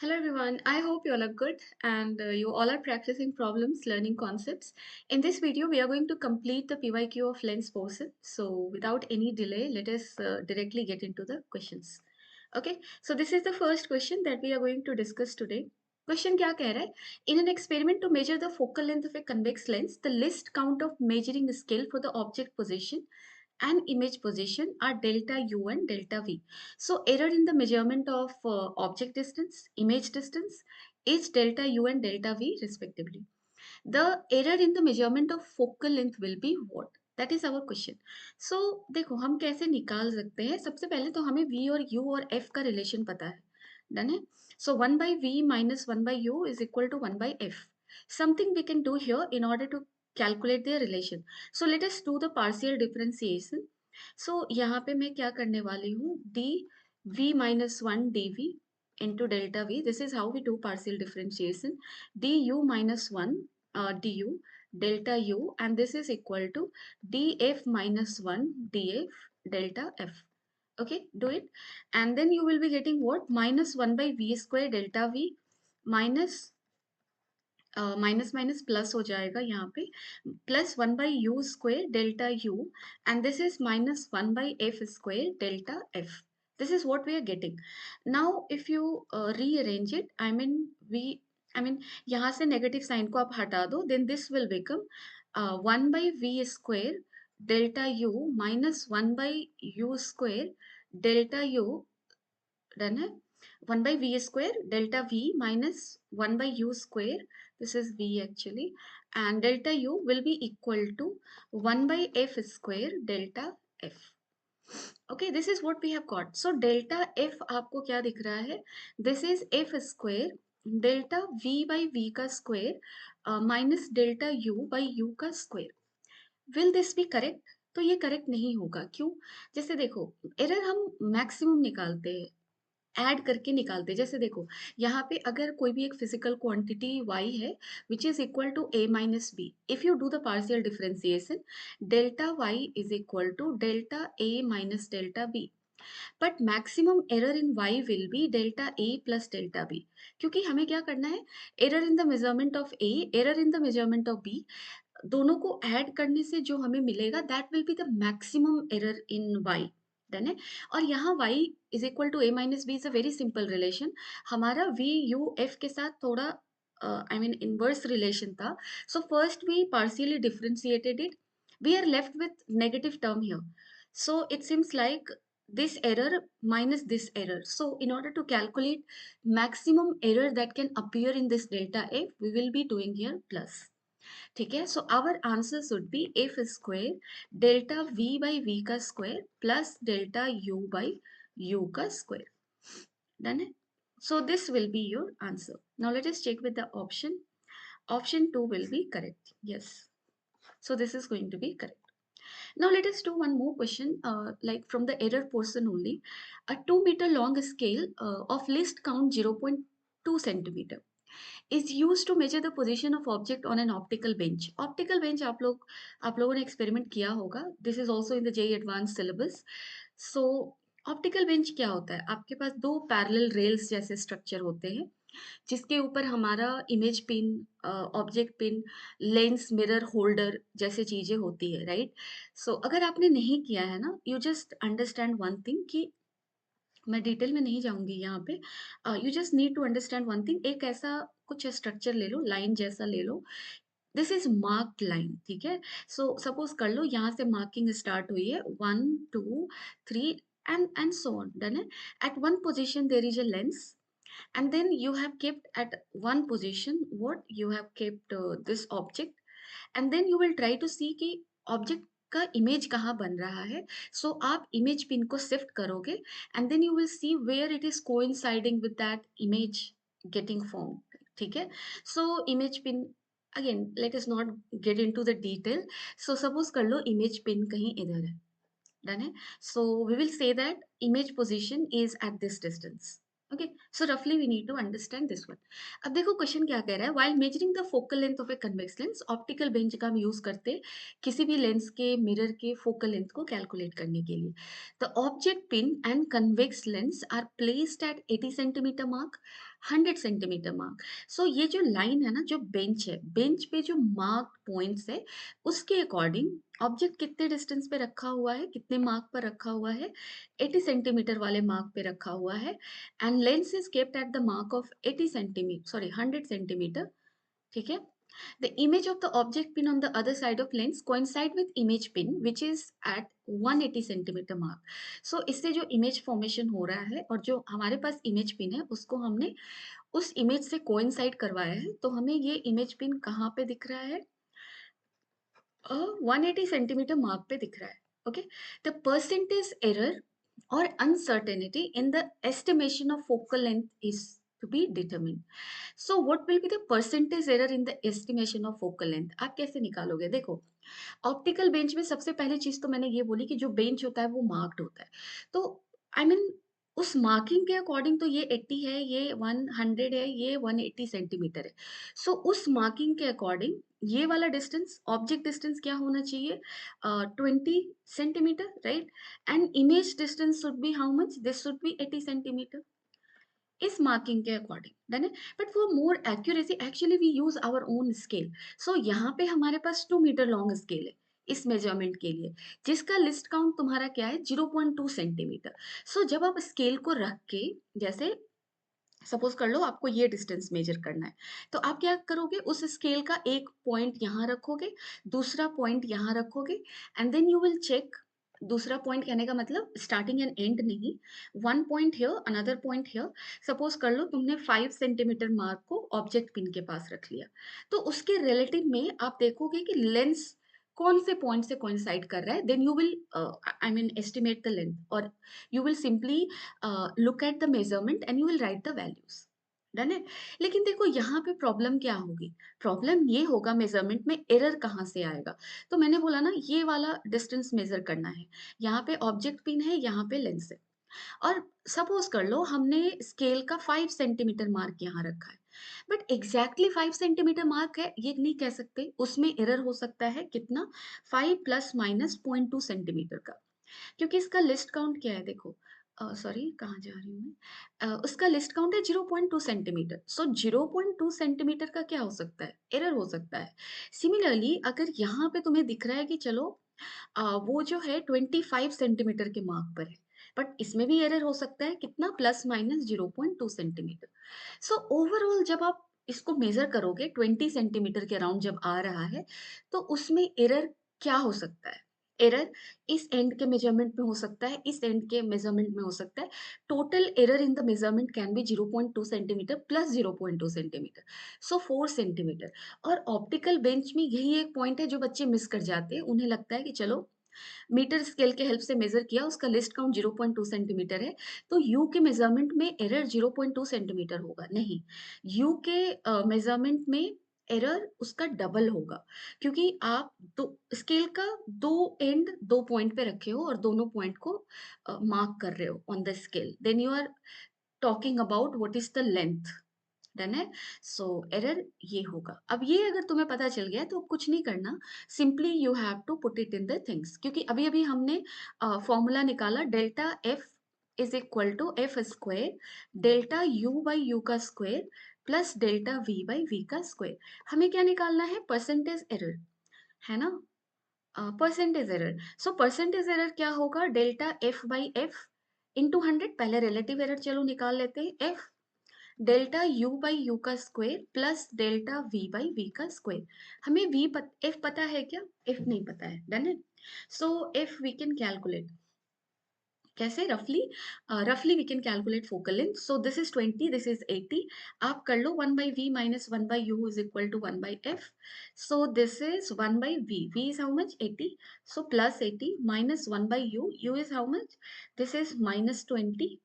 Hello everyone, I hope you all are good and you all are practicing problems, learning concepts. In this video, we are going to complete the PYQ of lens portion. So without any delay, let us directly get into the questions. Okay, so this is the first question that we are going to discuss today. Question क्या कह रहा है? In an experiment to measure the focal length of a convex lens, the least count of measuring scale for the object position and image position are delta U and delta V. So error in the measurement of object distance, image distance is delta U and delta V respectively. The error in the measurement of focal length will be what? That is our question. So देखो हम कैसे निकाल सकते हैं. सबसे पहले तो हमें V और U और F का रिलेशन पता है. डन है. So 1 by V minus 1 by U is equal to 1 by F. Something we can do here in order to calculate their relation. So let us do the partial differentiation. So यहाँ पे मैं क्या करने वाली हूँ, d v minus 1 dv into delta v. This is how we do partial differentiation. Du minus 1 du delta u, and this is equal to df minus 1 df delta f. Okay, do it, and then you will be getting what? Minus 1 by v square delta v minus minus minus plus हो जाएगा यहाँ पे, plus 1 by u square delta u, and this is minus 1 by f square delta f. This is what we are getting. Now if you rearrange it, I mean यहाँ से negative sign को आप हटा दो, then this will become 1 by v square delta u minus 1 by u square delta u. Done है. 1 by v square delta v minus 1 by u square, this is v actually, and delta u will be equal to 1 by f square delta f. Okay, this is what we have got. So delta f आपको क्या दिख रहा है? This is f square delta v by v का square minus delta u by u का square. Will this be correct? तो ये correct नहीं होगा. क्यों? जैसे देखो, एरर हम मैक्सिमम निकालते हैं, ऐड करके निकालते हैं. जैसे देखो, यहाँ पे अगर कोई भी एक फिजिकल क्वांटिटी y है which is equal to a minus b, if you do the partial differentiation, delta y is equal to delta a minus delta b. But maximum error in y will be delta a plus delta b, क्योंकि हमें क्या करना है? Error in the measurement of a, error in the measurement of b, दोनों को add करने से जो हमें मिलेगा that will be the maximum error in y. Done है. और यहाँ y is equal to a minus b is a very simple relation. हमारा v u f के साथ थोड़ा आई मीन इनवर्स रिलेशन था. So first we partially differentiated it, we are left with negative term here. So it seems like this error minus this error. So in order to calculate maximum error that can appear in this delta f, we will be doing here plus. ठीक है. So our answer should be f square delta v by v का square plus delta u by u का square. Done है. So this will be your answer. Now let us check with the option. Option 2 will be correct. Yes. So this is going to be correct. Now let us do one more question, like from the error portion only. A 2-meter long scale of least count 0.2 centimeter is used to measure the position of object on an optical bench. Optical bench आप लोगों ने experiment किया होगा. This is also in the JEE advance syllabus. So optical bench क्या होता है? आपके पास दो पैरेलल रेल्स जैसे स्ट्रक्चर होते हैं जिसके ऊपर हमारा image pin, object pin, lens, mirror holder जैसे चीजें होती है, राइट? सो अगर आपने नहीं किया है ना, you just understand one thing कि मैं डिटेल में नहीं जाऊँगी यहाँ पे. You just need to understand one thing. एक ऐसा कुछ स्ट्रक्चर ले लो, लाइन जैसा ले लो. दिस इज़ मार्क्ड लाइन, ठीक है? सो सपोज़ कर लो यहाँ से मार्किंग स्टार्ट हुई है 1, 2, 3 एंड सो ऑन. डन है? At one position there is a lens, and then you have kept at one position what you have kept this object, and then you will try to see कि object का image कहाँ बन रहा है. So आप image pin को shift करोगे and then you will see where it is coinciding with that image getting form. ठीक है. So image pin, again let us not get into the detail. So suppose कर लो image pin कहीं इधर है. Done है. So we will say that image position is at this distance. Okay, so रफली we need to understand this one. अब देखो question क्या कह रहा है, while measuring the focal length of a convex lens, optical bench का हम use करते हैं किसी भी लेंस के मिरर के फोकल लेंथ को कैलकुलेट करने के लिए। The object pin and convex lens are placed at 80 centimetre mark, 100 centimetre mark. So ये जो लाइन है ना, जो बेंच है, बेंच पे जो मार्क पॉइंट्स है, उसके अकॉर्डिंग ऑब्जेक्ट कितने डिस्टेंस पे रखा हुआ है, कितने मार्क पर रखा हुआ है, 80 सेंटीमीटर वाले मार्क पे रखा हुआ है, and lens is kept at the mark of 80 centimeter, sorry 100 centimeter, ठीक है। The image of the object pin on the other side of lens coincide with image pin which is at 180 centimeter mark. So इससे जो image formation हो रहा है और जो हमारे पास image pin है उसको हमने उस image से coincide करवाया है, तो हमें ये image pin कहाँ पे दिख रहा है? 180 सेंटीमीटर मार्क पे दिख रहा है। ओके, द परसेंटेज एरर और uncertainty in the estimation of focal length is to be determined. So what will be the percentage error in the estimation of focal length? आप कैसे निकालोगे? देखो, ऑप्टिकल बेंच में सबसे पहली चीज तो मैंने ये बोली कि जो बेंच होता है वो मार्क्ड होता है। तो आई I मीन mean, उस मार्किंग के अकॉर्डिंग तो ये 80 है, ये 100 है, ये 180 सेंटीमीटर है। सो उस मार्किंग के अकॉर्डिंग ये वाला डिस्टेंस, ऑब्जेक्ट डिस्टेंस क्या होना चाहिए? 20 centimetre, right? And image distance should be how much? This should be 80 centimetre इस मार्किंग के अकॉर्डिंग, डन है। But for more accuracy actually we use our own scale. So यहाँ पे हमारे पास 2 मीटर लॉन्ग स्केल है इस मेजरमेंट के लिए, जिसका लिस्ट काउंट तुम्हारा क्या है? 0.2 सेंटीमीटर। सो जब आप स्केल को रख के, जैसे सपोज कर लो आपको ये डिस्टेंस मेजर करना है, तो आप क्या करोगे? उस स्केल का एक पॉइंट यहाँ रखोगे, दूसरा पॉइंट यहाँ रखोगे, and then you will check. दूसरा पॉइंट कहने का मतलब स्टार्टिंग एंड एंड नहीं, one point here, another point here. Suppose कर लो तुमने 5 सेंटीमीटर मार्क को ऑब्जेक्ट पिन के पास रख लिया, तो उसके रिलेटिव में आप देखोगे कि लेंस कौन से पॉइंट से कोइंसाइड कर रहा है, then you will I mean estimate the length, और you will simply look at the measurement and you will write the values, done है। लेकिन देखो यहाँ पे प्रॉब्लम क्या होगी? प्रॉब्लम ये होगा मेजरमेंट में एरर कहाँ से आएगा? तो मैंने बोला ना, ये वाला डिस्टेंस मेजर करना है, यहाँ पे ऑब्जेक्ट पिन है, यहाँ पे लेंस है, और सपोज कर लो हमने स्केल का 5 सेंटीमीटर मार्क यहाँ रखा है, बट एग्जैक्टली 5 सेंटीमीटर मार्क है ये नहीं कह सकते, उसमें एरर हो सकता है कितना? 5 प्लस माइनस 0.2 सेंटीमीटर का, क्योंकि इसका लिस्ट काउंट क्या है? देखो, सॉरी कहाँ जा रही हूँ मैं? उसका लिस्ट काउंट है 0.2 सेंटीमीटर। सो 0.2 सेंटीमीटर का क्या हो सकता है? एरर हो सकता है। सिमिलरली अगर यहाँ पे तुम्हें दिख रहा है कि चलो वो जो है 25 सेंटीमीटर के मार्क पर है, बट इसमें भी एरर हो सकता है कितना? Plus minus 0.2 centimetre. So overall जब आप इसको मेजर करोगे 20 सेंटीमीटर के अराउंड जब आ रहा है, तो उसमें एरर क्या हो सकता है? एरर इस एंड के मेजरमेंट में हो सकता है, इस एंड के मेजरमेंट में हो सकता है। Total error in the measurement can be 0.2 centimetre plus 0.2 centimetre, so 4 centimetre. और ऑप्टिकल बेंच में यही एक पॉइंट है जो बच्चे मिस कर जाते हैं। उन्हें लगता है कि चलो मीटर स्केल के हेल्प से मेजर किया, उसका लिस्ट काउंट 0.2 सेंटीमीटर है, तो यू के मेजरमेंट में एरर 0.2 सेंटीमीटर होगा। नहीं, यू के मेजरमेंट में एरर उसका डबल होगा, क्योंकि आप दो स्केल का दो एंड दो पॉइंट पे रखे हो और दोनों पॉइंट को मार्क कर रहे हो on the scale, then you are talking about what is the length, done है। सो एरर ये होगा। अब ये अगर तुम्हें पता चल गया तो कुछ नहीं करना, simply you have to put it in the things, क्योंकि अभी अभी हमने फॉर्मूला निकाला, delta f is equal to f square delta u by u का square plus delta v by v का स्क्वायर। हमें क्या निकालना है? परसेंटेज एरर, है ना? Percentage error. So percentage error क्या होगा? Delta f by f into 100। पहले रिलेटिव एरर चलो निकाल लेते हैं, f delta u by u का square plus delta v by v का स्क्वायर। हमें एफ पता है क्या? एफ नहीं पता है, डन है। सो एफ वी कैन कैलकुलेट कैसे? रफली, रफली we can calculate focal length. So this is 20, this is 80। आप कर लो 1 by v minus 1 by you is equal to 1 by f. So this is 1 by we is how much? 80। So plus 80 minus 1 by you is how much? This is minus 20,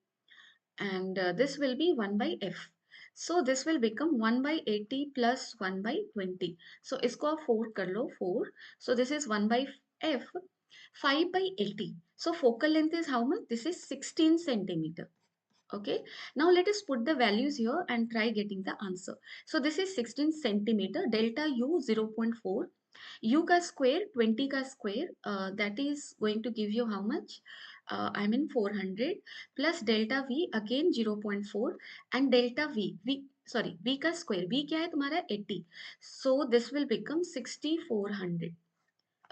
and this will be 1 by f. So this will become 1 by 80 plus 1 by 20. So इसको आप 4 कर लो, 4. So this is 1 by f, 5 by 80. So focal length is how much? This is 16 centimeter. Okay, now let us put the values here and try getting the answer. So this is 16 centimeter, delta u 0.4, u ka square 20 ka square, that is going to give you how much? I mean 400 plus delta v again 0.4 and delta v sorry v का square, v क्या है तुम्हारा 80, so this will become 6400.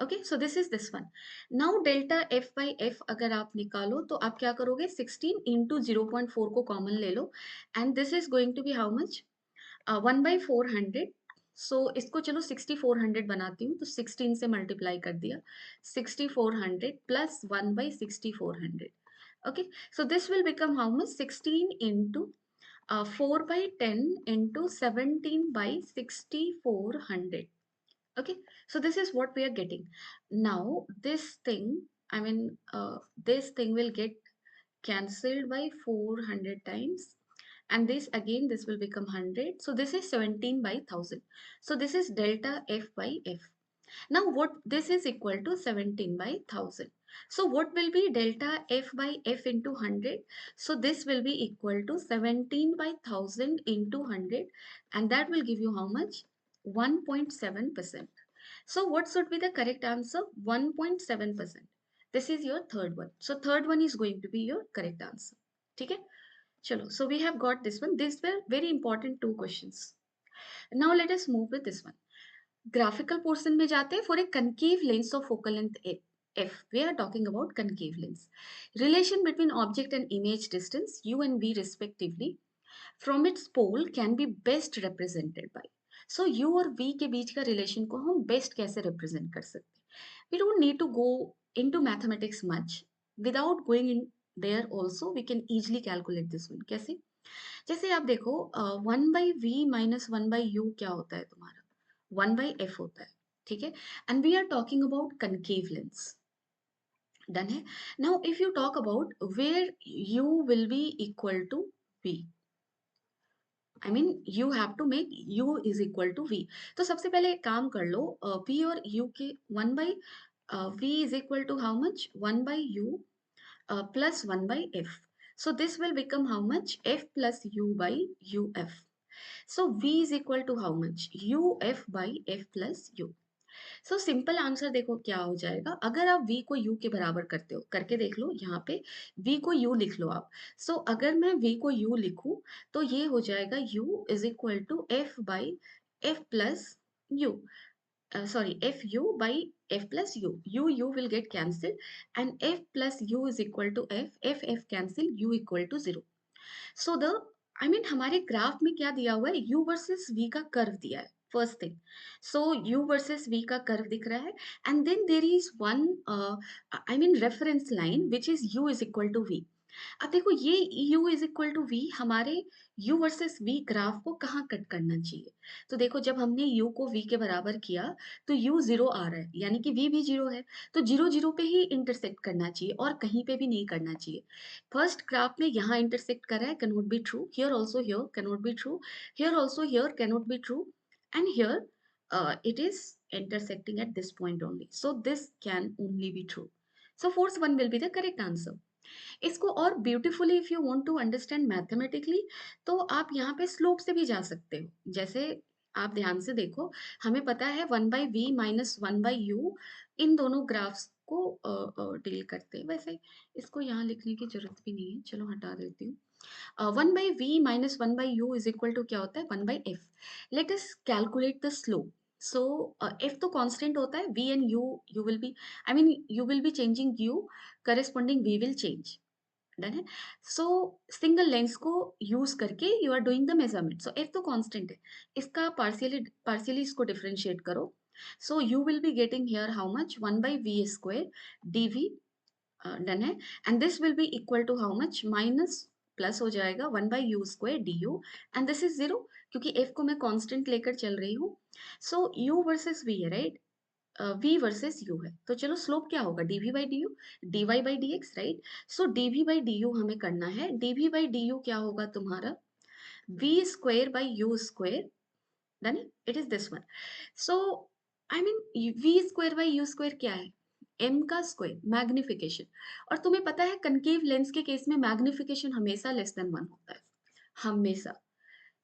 Okay so this is this one. Now delta f by F अगर आप निकालो तो आप क्या करोगे, 16 इंटू 0.4 को कॉमन ले लो and this is going to be how much, 1/400. So इसको चलो 6400 बनाती हूँ, तो 16 से मल्टीप्लाई कर दिया, 6400 plus 1/6400. Okay so this will become how much, 16 into 4/10 into 17/6400. Okay, so this is what we are getting. Now this thing, I mean this thing will get cancelled by 400 times, and this again this will become 100, so this is 17/1000. So this is delta f by f. Now what this is equal to 17/1000. So what will be delta f by f into 100? So this will be equal to 17/1000 into 100, and that will give you how much? 1.7%. So what should be the correct answer? 1.7%. This is your third one. So third one is going to be your correct answer. Okay? Chalo. So we have got this one. These were very important two questions. Now let us move with this one. Graphical portion में जाते हैं. For a concave lens of focal length f, we are talking about concave lens. Relation between object and image distance u and v respectively from its pole can be best represented by. So u और v के बीच का relation को हम best कैसे represent कर सकते हैं? We don't need to go into mathematics much. Without going in there also, we can easily calculate this one. कैसे? जैसे आप देखो 1/v minus 1/u क्या होता है तुम्हारा? 1/f होता है, ठीक है? And we are talking about concave lens. Done है? Now if you talk about where u will be equal to v, I mean you have to make u is equal to v. तो सबसे पहले एक काम कर लो, v और u के 1/v is equal to how much? 1/u plus 1/f. So this will become how much? F plus u by uf. So v is equal to how much? uf by f plus u. So simple answer देखो क्या हो जाएगा, अगर आप v को u के बराबर करते हो, करके देख लो, यहाँ पे v को u लिख लो आप. सो अगर मैं v को u लिखूं तो ये हो जाएगा u is equal to f by f plus u, sorry, fu by f plus u. U will get cancelled and f plus u is equal to f cancel, u equal to 0. So the I mean हमारे graph में क्या दिया हुआ है, u versus v का curve दिया है, first thing. So u versus v का कर्व दिख रहा है and then there is one I mean reference line which is u is equal to v. अब देखो ये u is equal to v हमारे u वर्सेस v ग्राफ को कहाँ कट करना चाहिए. तो देखो जब हमने u को v के बराबर किया तो u 0 आ रहा है, यानी कि v भी 0 है, तो 0 0 पे ही इंटरसेक्ट करना चाहिए और कहीं पे भी नहीं करना चाहिए. फर्स्ट ग्राफ में यहाँ इंटरसेक्ट कर रहा है, cannot be true. Here also here cannot be true. Here also here cannot be true. And here it is intersecting at this point only. So this can only be true. So fourth one will be the correct answer. इसको और beautifully if you want to understand mathematically तो आप यहाँ पे slope से भी जा सकते हो. जैसे आप ध्यान से देखो, हमें पता है 1/v माइनस 1/u इन दोनों ग्राफ्स को डील करते हैं. वैसे इसको यहाँ लिखने की जरूरत भी नहीं है, चलो हटा देती हूँ. 1/v minus 1/u is equal to क्या होता है, 1/f. Let us calculate the slope. So f तो कांस्टेंट होता है, v and u will be, I mean you will be changing u, corresponding v will change. Done है. So single lens को use करके you are doing the measurement. So f तो constant है, इसका partially इसको differentiate करो. So you will be getting here how much, 1/v square dv. Done है. And this will be equal to how much, minus plus हो जाएगा 1/u square du. And this is 0 क्योंकि f को मैं constant लेकर चल रही हूँ. सो u वर्सेस v है, राइट? v वर्सेस u है, तो चलो स्लोप क्या होगा, dv by du, dy by dx, right? So dv by du हमें करना है. dv बाई du क्या होगा तुम्हारा, v square by u square. Done, it is this one. So I mean v square by u square क्या है, m का square magnification. और तुम्हें पता है कनकेव लेंस के केस में मैग्निफिकेशन हमेशा लेस देन 1 होता है, हमेशा।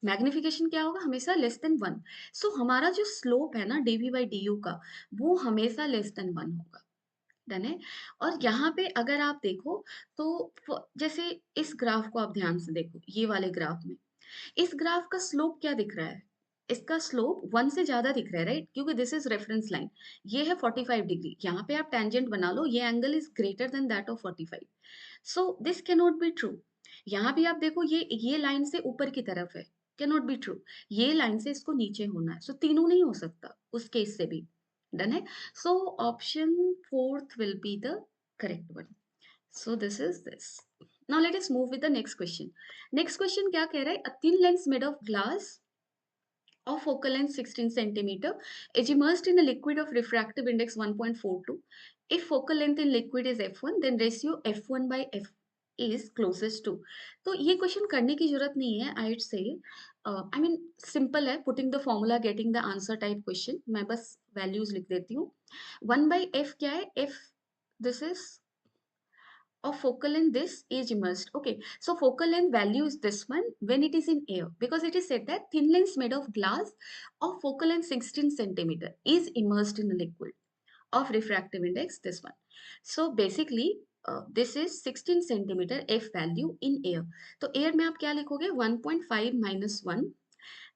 मैग्निफिकेशन क्या होगा? हमेशा लेस देन 1। सो हमारा जो स्लोप है ना dv बाई du का, वो हमेशा लेस देन 1 होगा। डन है? और यहाँ पे अगर आप देखो तो जैसे इस ग्राफ को आप ध्यान से देखो, ये वाले ग्राफ में इस ग्राफ का स्लोप क्या दिख रहा है? इसका स्लोप 1 से ज्यादा दिख रहा है, राइट? क्योंकि दिस इज रेफरेंस लाइन, ये है 45 डिग्री। यहाँ पे आप टेंजेंट बना लो, ये angle is greater than that of 45। So this can not be true. यहाँ भी आप देखो, ये लाइन से ऊपर की तरफ है, कैन नॉट बी ट्रू। ये लाइन से इसको नीचे होना है, सो तीनों नहीं हो सकता उस केस से भी। डन है? So option fourth will be the correct one. So this is this. Now let us move with the next question. Next question क्या कह रहा है? A thin lens made of glass of focal length 16 centimeter is immersed in a liquid of refractive index 1.42. If focal length in liquid is f1, then ratio f1 by f is closest to. तो ये question करने की जरूरत नहीं है, आई से I mean simple है, putting the formula getting the answer type question. मैं बस वैल्यूज लिख देती हूँ। 1 by f क्या है? f, this is of focal length this is immersed. Okay, so focal length value is this one when it is in air, because it is said that thin lens made of glass of focal length 16 centimeter is immersed in a liquid of refractive index this one. So basically this is 16 centimeter f value in air. तो air में आप क्या लिखोगे? 1.5 minus 1,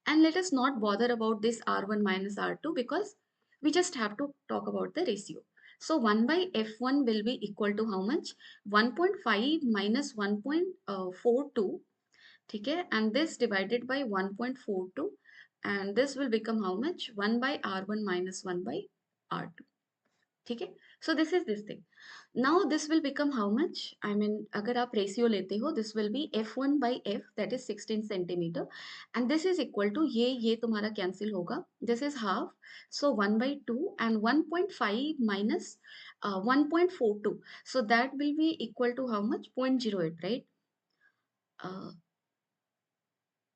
and let us not bother about this r1 minus r2 because we just have to talk about the ratio. So 1 by f1 will be equal to how much? 1.5 minus 1.42, ठीक है, and this divided by 1.42, and this will become how much? 1 by r1 minus 1 by r2, ठीक है। So this is this thing. Now this will become how much? I mean अगर आप ratio लेते हो, this will B f1 by f, that is 16 centimetre, and this is equal to ये तुम्हारा cancel होगा, this is half, so 1 by 2 and 1.5 minus 1.42, so that will be equal to how much? 0.08, right?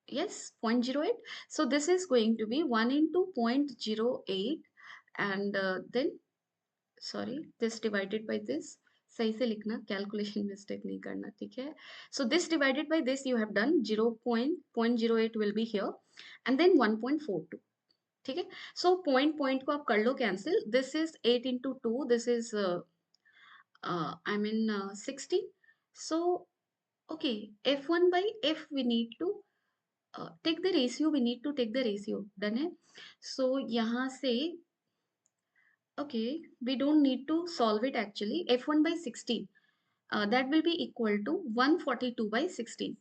Yes, 0.08. So this is going to be 1 into 0.08, and then sorry this divided by this, सही से लिखना, calculation mistake नहीं करना, ठीक है। So this divided by this you have done 0.08 will be here, and then 1.42, ठीक है। So point point को आप कर लो cancel, this is 8 into 2, this is I mean 16। So okay, f1 by f we need to take the ratio, we need to take the ratio, done है। So यहाँ से okay, we don't need to solve it actually. f1 by 16, that will be equal to 142 by 16.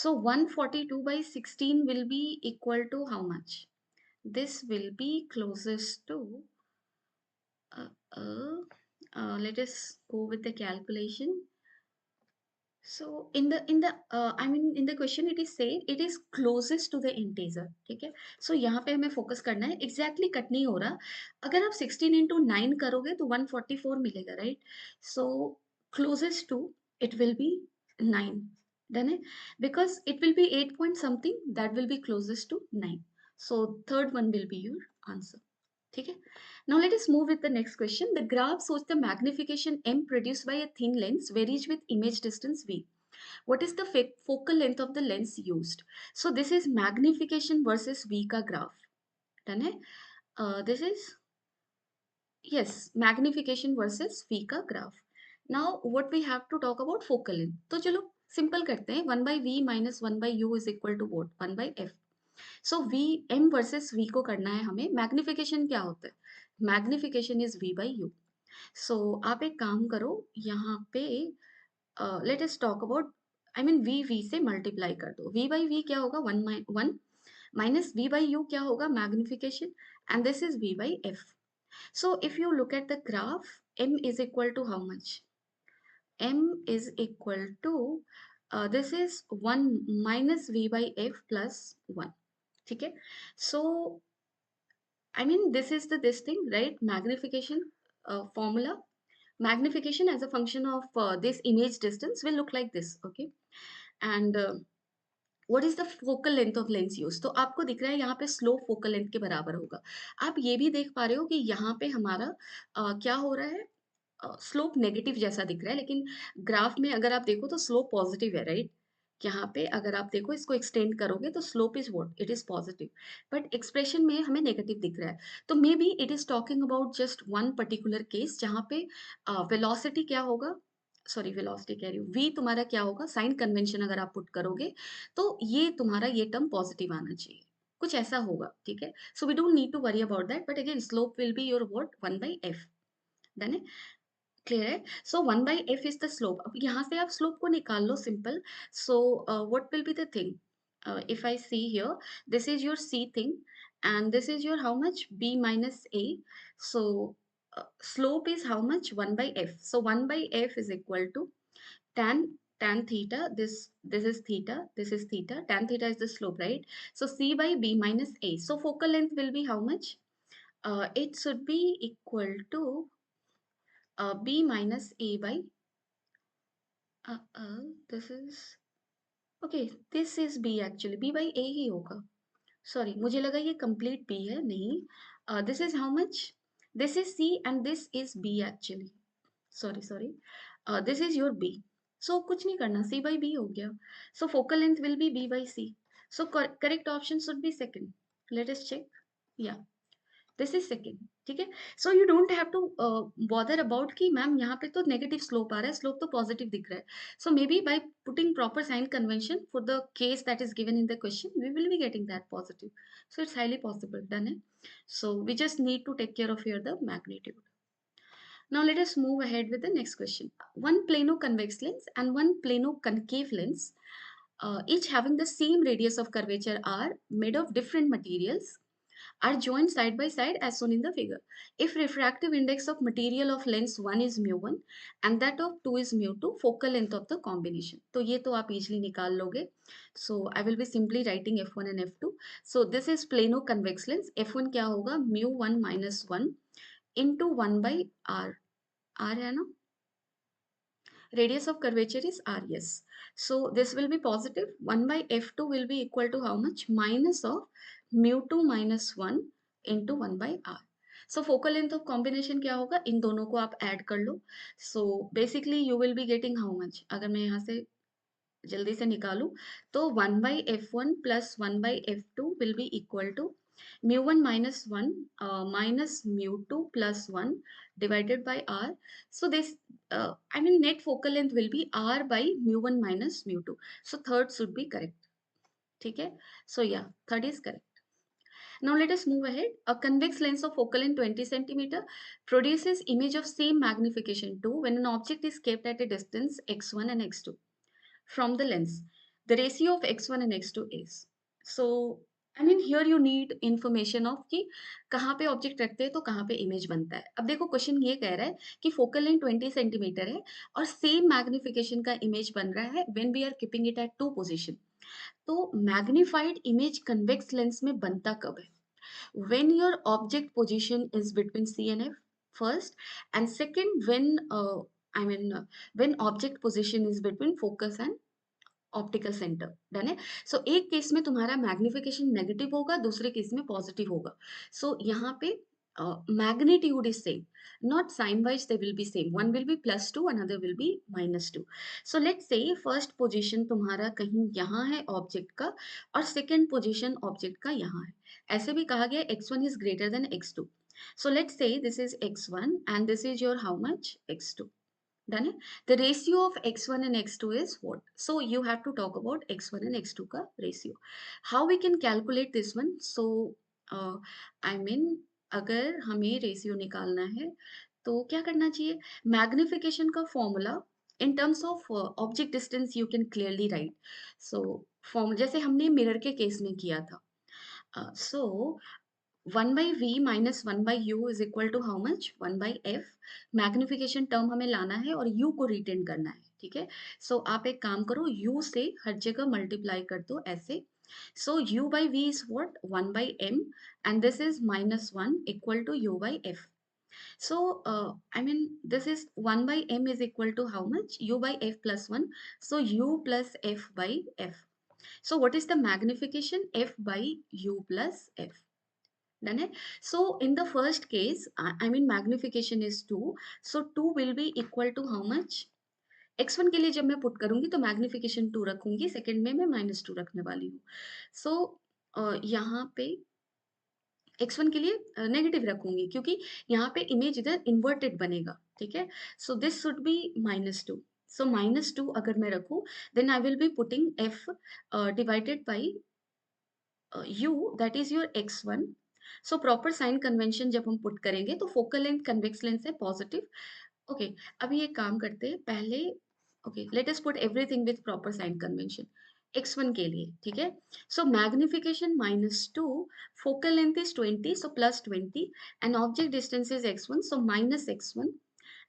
So 142 by 16 will be equal to how much? This will be closest to, uh, uh, let us go with the calculation. So in the I mean in the question it is saying it is closest to the integer, ठीक है। So यहाँ पे हमें focus करना है, exactly cut नहीं हो रहा। अगर आप 16 into 9 करोगे तो 144 मिलेगा, right? So closest to it will be 9, done है, because it will be 8 point something, that will be closest to 9। So third one will be your answer, ठीक है। Now let us move with the next question. The graph shows the magnification m produced by a thin lens varies with image distance v. What is the focal length of the lens used? So this is magnification versus v का graph. Done है? This is, yes, magnification versus v का graph. Now what we have to talk about focal length. तो चलो simple करते हैं, 1 by v minus 1 by u is equal to what? 1 by f. So v m versus v को करना है हमें। Magnification क्या होता है? Magnification is v by u. So आप एक काम करो, यहाँ पे let us talk about, I mean v से मल्टीप्लाई कर दो। वी बाई वी क्या होगा? 1 माइनस वी बाई यू क्या होगा? Magnification, and this is v by f. So if you look at the graph, m is equal to how much? m is equal to this is 1 minus v by f plus 1, ठीक है। So I mean this is the this thing, right? Magnification formula, magnification as a function of this image distance will look like this, okay? And what is the focal length of lens use? तो आपको दिख रहा है यहाँ पे slow focal length के बराबर होगा। आप ये भी देख पा रहे हो कि यहाँ पे हमारा क्या हो रहा है? स्लोप नेगेटिव जैसा दिख रहा है, लेकिन ग्राफ में अगर आप देखो तो स्लोप पॉजिटिव है, राइट? यहाँ पे अगर आप देखो इसको एक्सटेंड करोगे तो slope is what? It is positive, but expression में हमें नेगेटिव दिख रहा है। तो may be it is talking about just one particular case जहाँ पे वेलोसिटी क्या होगा, सॉरी वेलोसिटी कह रही हूँ, वी तुम्हारा क्या होगा, साइन कन्वेंशन अगर आप पुट करोगे तो ये तुम्हारा ये टर्म पॉजिटिव आना चाहिए, कुछ ऐसा होगा, ठीक है? So we don't need to worry about that, but again slope will be your what, 1/f। Done है? क्लियर है? So 1/f is the slope. अब यहाँ से आप स्लोप को निकाल लो, simple. So what will be the thing, if I see here, this is your c thing and this is your how much, b minus a. So slope is how much, 1/f. So 1/f is equal to tan theta, this is theta, this is theta, tan theta is the slope, right? So c by b minus a. So focal length will be how much? It should be equal to b minus a by this is, okay, this is b, actually b by a ही होगा। Sorry, मुझे लगा ये complete b है, नहीं। This is how much, this is c and this is b actually. Sorry sorry, this is your b। So कुछ नहीं करना, c by b हो गया। So focal length will be b by c। So correct option should be second. Let us check. Yeah this is second, ठीक है? So you don't have to bother about कि ma'am यहाँ पे तो negative slope आ रहा है, slope तो positive दिख रहा है। So maybe by putting proper sign convention for the case that is given in the question, we will be getting that positive. So it's highly possible. Done है? So we just need to take care of your the magnitude. Now let us move ahead with the next question. One plano-convex lens and one plano-concave lens, each having the same radius of curvature r, made of different materials, are joined side by side as shown in the figure. If refractive index of material of lens 1 is mu1 and that of 2 is mu2, focal length of the combination. तो ये तो आप easily निकाल लोगे. So I will be simply writing f1 and f2. So this is plano convex lens. f1 क्या होगा? mu1 minus 1 into 1 by r. R है ना? Radius of curvature is r, yes. So this will be positive. 1 by f2 will be equal to how much? Minus of mu2 minus 1 into 1 by r. So focal length of combination क्या होगा? इन दोनों को आप add कर लो. So basically you will be getting how much? अगर मैं यहाँ से जल्दी से निकालूं तो 1 by f1 plus 1 by f2 will be equal to mu1 minus 1 minus mu2 plus 1 divided by r. So this I mean net focal length will be r by mu1 minus mu2. So third should be correct. ठीक है? So yeah, third is correct. Now let us move ahead. A convex lens of focal length 20 centimeter produces image of same magnification 2 when an object is kept at a distance x1 and x2 from the lens. The ratio of x1 and x2 is. So, I mean here you need information of कि कहाँ पे object रखते हैं तो कहाँ पे image बनता है। अब देखो क्वेश्चन ये कह रहा है कि फोकल लेंथ 20 सेंटीमीटर है और सेम मैग्निफिकेशन का इमेज बन रहा है when we are keeping it at two position. तो मैग्निफाइड इमेज कन्वेक्स लेंस में बनता कब है? When your object position is between C and F first, and second I mean when object position is between focus and optical centre. Done है? सो एक case में तुम्हारा magnification negative होगा, दूसरे केस में पॉजिटिव होगा। सो यहाँ पे magnitude is same, not sign wise they will be same, one will be +2 another will be -2। So let's say first position तुम्हारा कहीं यहाँ है ऑब्जेक्ट का और सेकंड पोजीशन ऑब्जेक्ट का यहाँ है। ऐसे भी कहा गया x1 is greater than x2। So let's से this is x1 and this is your how much, x2। Done it? The ratio of x1 and x2 is what? So you have to talk about x1 and x2 का ratio. How we can calculate this one? So uh, I mean अगर हमें ratio निकालना है तो क्या करना चाहिए? Magnification का formula in terms of object distance you can clearly write. So form जैसे हमने मिरर के केस में किया था। So 1 by v minus 1 by u is equal to how much? 1 by f। Magnification term हमें लाना है और u को रिटेन करना है, ठीक है? सो आप एक काम करो, u से हर जगह मल्टीप्लाई कर दो ऐसे। सो u by v is what? 1 by m and this is -1 equal to u by f. So I mean this is 1 by m is equal to how much? U by f plus 1. So u plus f by f. So what is the magnification? F by u plus f. Done है. So in the first case I mean magnification is 2, so 2 will be equal to how much? x1 के लिए जब मैं put करूंगी तो magnification 2 रखूंगी, second में मैं -2 रखने वाली हूँ. सो यहाँ पे x1 के लिए नेगेटिव रखूंगी क्योंकि यहाँ पे इमेज इधर इन्वर्टेड बनेगा. ठीक है. So this should be -2. So -2 अगर मैं रखूं, then I will be putting f divided by u, that is your x1. So proper sign convention जब हम पुट करेंगे तो फोकल लेंथ कन्वेक्स लेंथ है पॉजिटिव. ओके. अभी एक काम करते हैं पहले. Okay, let us put everything with proper sign convention. x1 के लिए ठीक है. So magnification -2, focal length is 20, so +20, and object distance is x1, so -x1,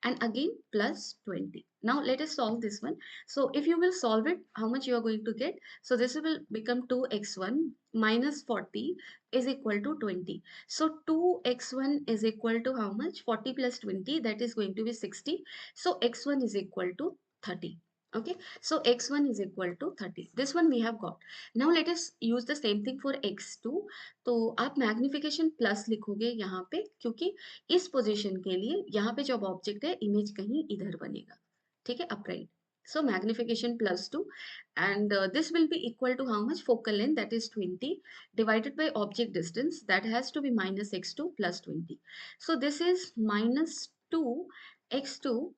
and again +20. Now let us solve this one. So if you will solve it, how much you are going to get? So this will become 2x1 minus 40 is equal to 20. So 2x1 is equal to how much? 40 plus 20, that is going to be 60. So x1 is equal to 30. Okay, so x1 is equal to 30. This one we have got. Now let us use the same thing for x2. तो आप magnification plus लिखोगे यहाँ पे क्योंकि इस position के लिए यहाँ पे जब ऑब्जेक्ट है इमेज कहीं इधर बनेगा. ठीक है, upright. So magnification +2 and this will be equal to how much? Focal length that is 20 divided by object distance that has to be -x2 +20. So this is -2x2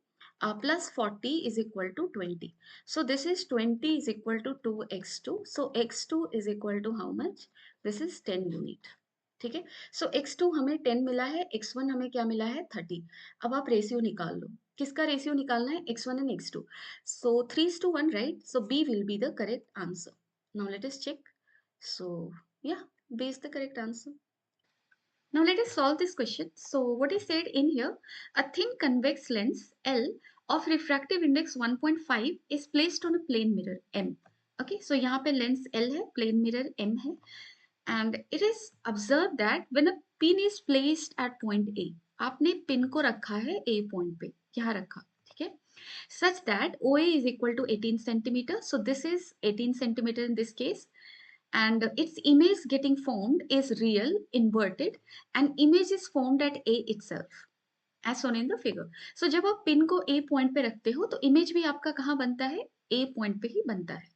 plus 40 is equal to 20. So this is 20 is equal to 2x2. So x2 is equal to how much? This is 10 unit. ठीक है. सो x2 हमें 10 मिला है, x1 हमें क्या मिला है? 30. अब आप रेशियो निकाल लो. किसका रेशियो निकालना है? x1 and x2. So 3:1, right? So b will be the correct answer. Now let us check. So yeah, b is the correct answer. Now let us solve this question. So what is said in here? A thin convex lens L of refractive index 1.5 is placed on a plane mirror M. Okay, so यहाँ पे lens L है, plane mirror M है, and it is observed that when a pin is placed at point A, आपने pin को रखा है A point पे, यहाँ रखा, ठीक है, such that OA is equal to 18 centimeter. So this is 18 centimeter in this case, and its image getting formed is real inverted and image is formed at A itself as shown in the figure. So जब आप pin को A point पे रखते हो तो image भी आपका कहाँ बनता है? A point पे ही बनता है.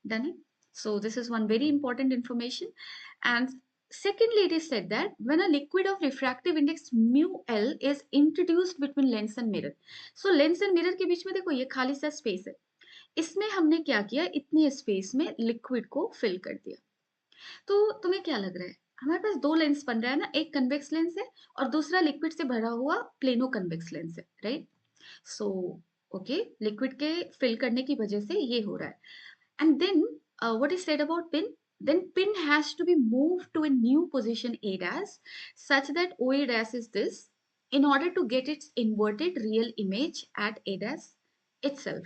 Done it? So this is one very important information. And secondly, it is said that when a liquid of refractive index mu L is introduced between lens and mirror. So lens and mirror के बीच में देखो ये खाली सा space है. इसमें हमने क्या किया? इतनी स्पेस में लिक्विड को फिल कर दिया. तो तुम्हें क्या लग रहा है? हमारे पास दो लेंस बन रहा है ना, एक कन्वेक्स लेंस है और दूसरा लिक्विड से भरा हुआ प्लेनो कन्वेक्स लेंस है, राइट? सो ओके, लिक्विड के फिल करने की वजह से ये हो रहा है. And then what is said about pin? Then pin has to be moved to a new position A dash such that OA dash is this in order to get its inverted real image at A dash itself.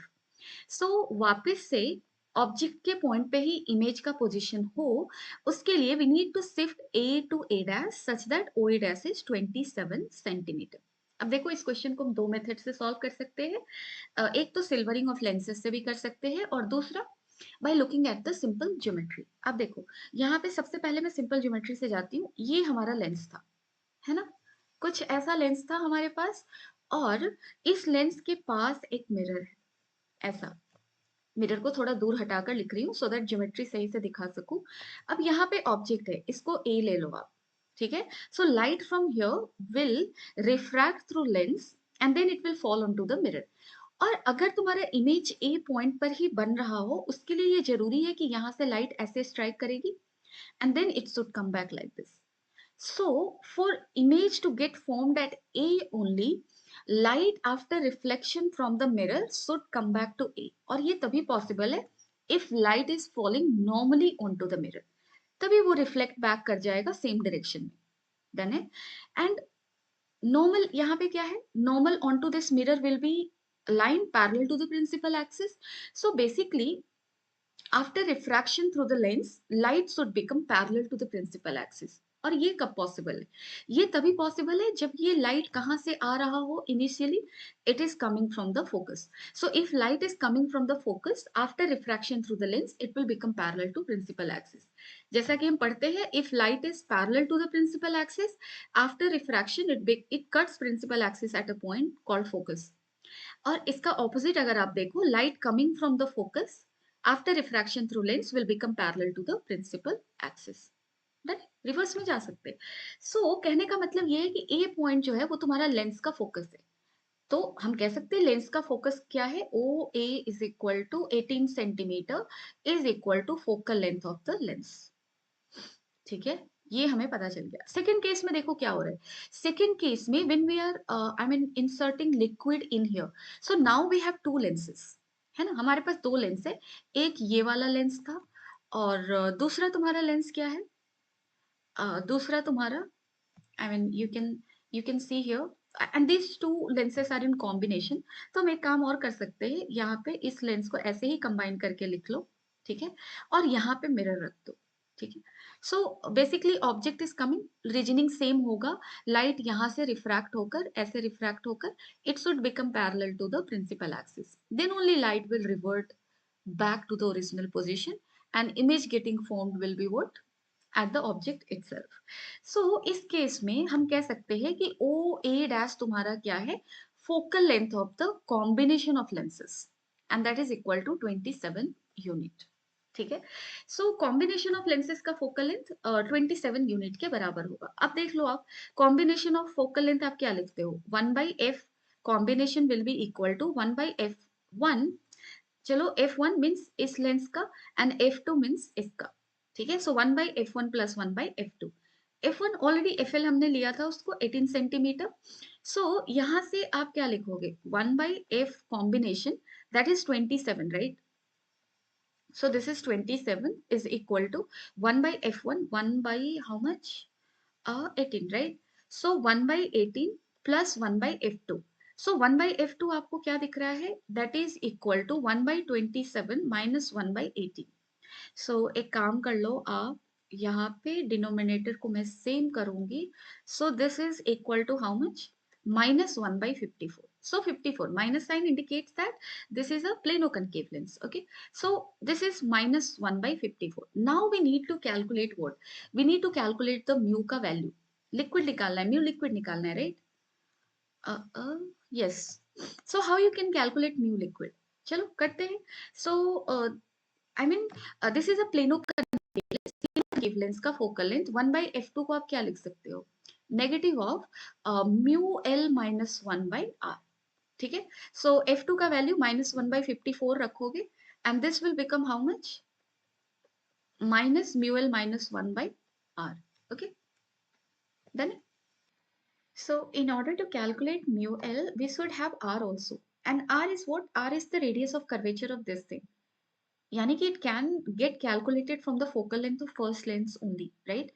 So वापस से object के point पे ही image का position हो, उसके लिए we need to shift A to A dash such that OA dash is 27 centimetre. अब देखो इस क्वेश्चन को हम दो मेथड से सॉल्व कर सकते हैं. एक तो सिल्वरिंग ऑफ लेंसेज से भी कर सकते हैं और दूसरा by looking at the simple geometry. अब देखो यहाँ पे सबसे पहले मैं सिंपल ज्योमेट्री से जाती हूँ. ये हमारा लेंस था, है ना? कुछ ऐसा लेंस था हमारे पास और इस लेंस के पास एक मिरर है. ऐसा मिरर को थोड़ा दूर हटाकर लिख रही हूँ सो दैट ज्योमेट्री सही से दिखा सकूं. अब यहाँ पे ऑब्जेक्ट है, इसको ए ले लो आप. ठीक है. So light from here will refract through lens and then it will fall on to the mirror. और अगर तुम्हारा इमेज ए पॉइंट पर ही बन रहा हो, उसके लिए ये जरूरी है कि यहाँ से लाइट ऐसे स्ट्राइक करेगी and then it should come back like this. So for image to get formed at A only, light after reflection from the mirror should come back to A. और ये तभी possible है if light is falling normally onto the mirror. तभी वो reflect back कर जाएगा same direction में. Done है? And normal यहाँ पे क्या है? Normal onto this mirror will be line parallel to the principal axis. So basically, after refraction through the lens, light should become parallel to the principal axis. और ये कब possible है? ये तभी पॉसिबल है जब ये लाइट कहाँ से आ रहा हो initially, it is coming from the focus. So if light is coming from the focus after refraction through the lens, it will become parallel to principal axis. जैसा कि हम पढ़ते हैं, if light is parallel to the principal axis after refraction it cuts principal axis at a point called focus. और इसका opposite अगर आप देखो, light coming from the focus after refraction through lens will become parallel to the principal axis. Reverse में जा सकते. कहने का मतलब ये है कि ए पॉइंट जो है वो तुम्हारा लेंस का फोकस है. तो हम कह सकते हैं लेंस का फोकस क्या है, O A is equal to 18 centimetre is equal to focal length of the lens. ठीक है, ये हमें पता चल गया. सेकेंड केस में देखो क्या हो रहा है. सेकेंड केस में when we are I mean inserting liquid in here, so now we have two lenses. है ना, हमारे पास दो लेंस है. एक ये वाला लेंस था, और दूसरा तुम्हारा लेंस क्या है, दूसरा तुम्हारा, I mean, you can see here, and these two lenses are in combination. तो हम एक काम और कर सकते हैं, यहाँ पे इस लेंस को ऐसे ही कंबाइन करके लिख लो. ठीक है, और यहाँ पे मिरर रख दो. ठीक है, सो basically object is coming, reasoning same होगा. लाइट यहाँ से रिफ्रैक्ट होकर, ऐसे रिफ्रैक्ट होकर, it should become parallel to the principal axis. Then only light will revert back to the original position and image getting formed will be what, at the object itself. So इस case में हम कह सकते हैं कि ओ ए dash तुम्हारा क्या है, focal length of the combination of lenses, and that is equal to 27 unit. ठीक है, सो कॉम्बिनेशन ऑफ लेंसेस का फोकल लेंथ 27 यूनिट के बराबर होगा. अब देख लो आप, कॉम्बिनेशन ऑफ फोकल लेंथ आप क्या लिखते हो, 1/f combination will be equal to 1/f1. चलो F1 मीन्स इस लेंस का एंड F2 मीन्स इसका. ठीक है, सो 1/f1 plus 1/f2. F1 already FL हमने लिया था उसको 18 सेंटीमीटर. सो यहाँ से आप क्या लिखोगे, 1/f combination, that is 27, right. So this is 27 is equal to 1/f1, 1 by how much? 18, right? So 1 by 18 plus 1 by f2. So 1 by f2 आपको क्या दिख रहा है? That is equal to 1 by 27 minus 1 by 18. सो एक काम कर लो आप, यहाँ पे डिनोमिनेटर को मैं सेम करूंगी. So this is equal to how much, -1/54. So 54 minus sign indicates that this is a plano concave lens. Okay, so this is -1/54. Now we need to calculate what? We need to calculate the mu का value. Liquid निकालना है, mu liquid निकालना है, right. Yes. So how you can calculate mu liquid, चलो करते हैं. So I mean this is a plano lens का focal length. 1/f2 को आप क्या लिख सकते हो, negative of mu L minus 1/r. ठीक है, सो f2 का वैल्यू -1/54 रखोगे, and this will become how much, minus mu L minus 1/r. Okay, done. So in order to calculate mu L, we should have R also. And R is what? R is the radius of curvature of this thing. Yani ki it can get calculated from the focal length of first lens only, right?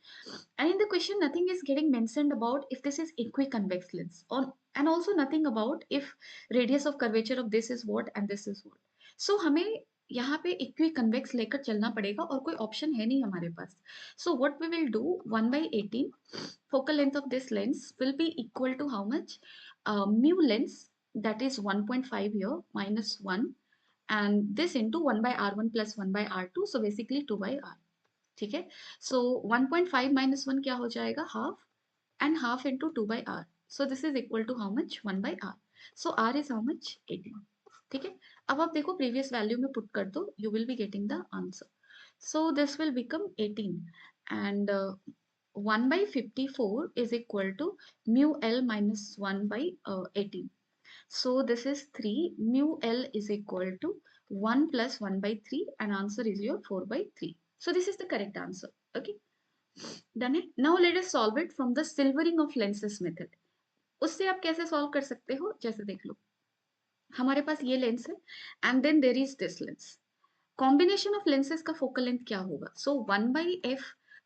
And in the question, nothing is getting mentioned about if this is equiconvex lens, or and also nothing about if radius of curvature of this is what and this is what. So हमें यहाँ पे equi convex लेकर चलना पड़ेगा, और कोई option है नहीं हमारे पास. So what we will do, 1/18 focal length of this lens will be equal to how much, mu lens, that is 1.5 here minus 1, and this into 1 by r1 plus 1 by r2, so basically 2 by r. ठीक है, so 1.5 minus 1 क्या हो जाएगा, half, and half into 2 by r, so this is equal to how much, 1 by r. So r is how much, 18. ठीक है, अब आप देखो प्रीवियस वैल्यू में पुट कर दो, you will be getting the answer. So this will become 18, and 1/54 is equal to mu L minus 1/18. So this is 3, mu L is equal to 1 plus 1/3, and answer is your 4/3. So this is the correct answer. Okay, done it. Now let us solve it from the silvering of lenses method. उससे आप कैसे solve कर सकते हो, जैसे देख लो, हमारे पास ये लेंस है, and then there is this lens. Combination of lenses का focal length क्या होगा, so 1/f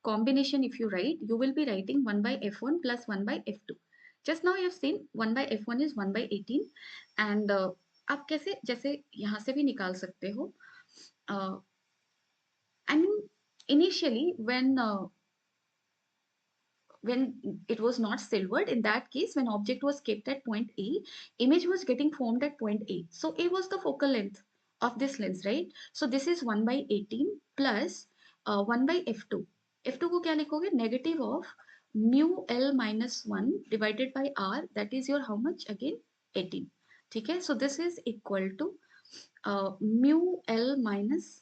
combination, if you write, you will be writing 1/f1 plus 1/f2. Just now you have seen 1/f1 is 1/18, and आप कैसे, जैसे यहाँ से भी निकाल सकते हो. I mean initially when when it was not silvered, in that case, when object was kept at point A, image was getting formed at point A. So A was the focal length of this lens, right? So this is 1 by 18 plus 1 by f2. f2 को क्या लिखोगे? Negative of mu l minus 1 divided by r, that is your how much again? 18. ठीक है? So this is equal to mu l minus,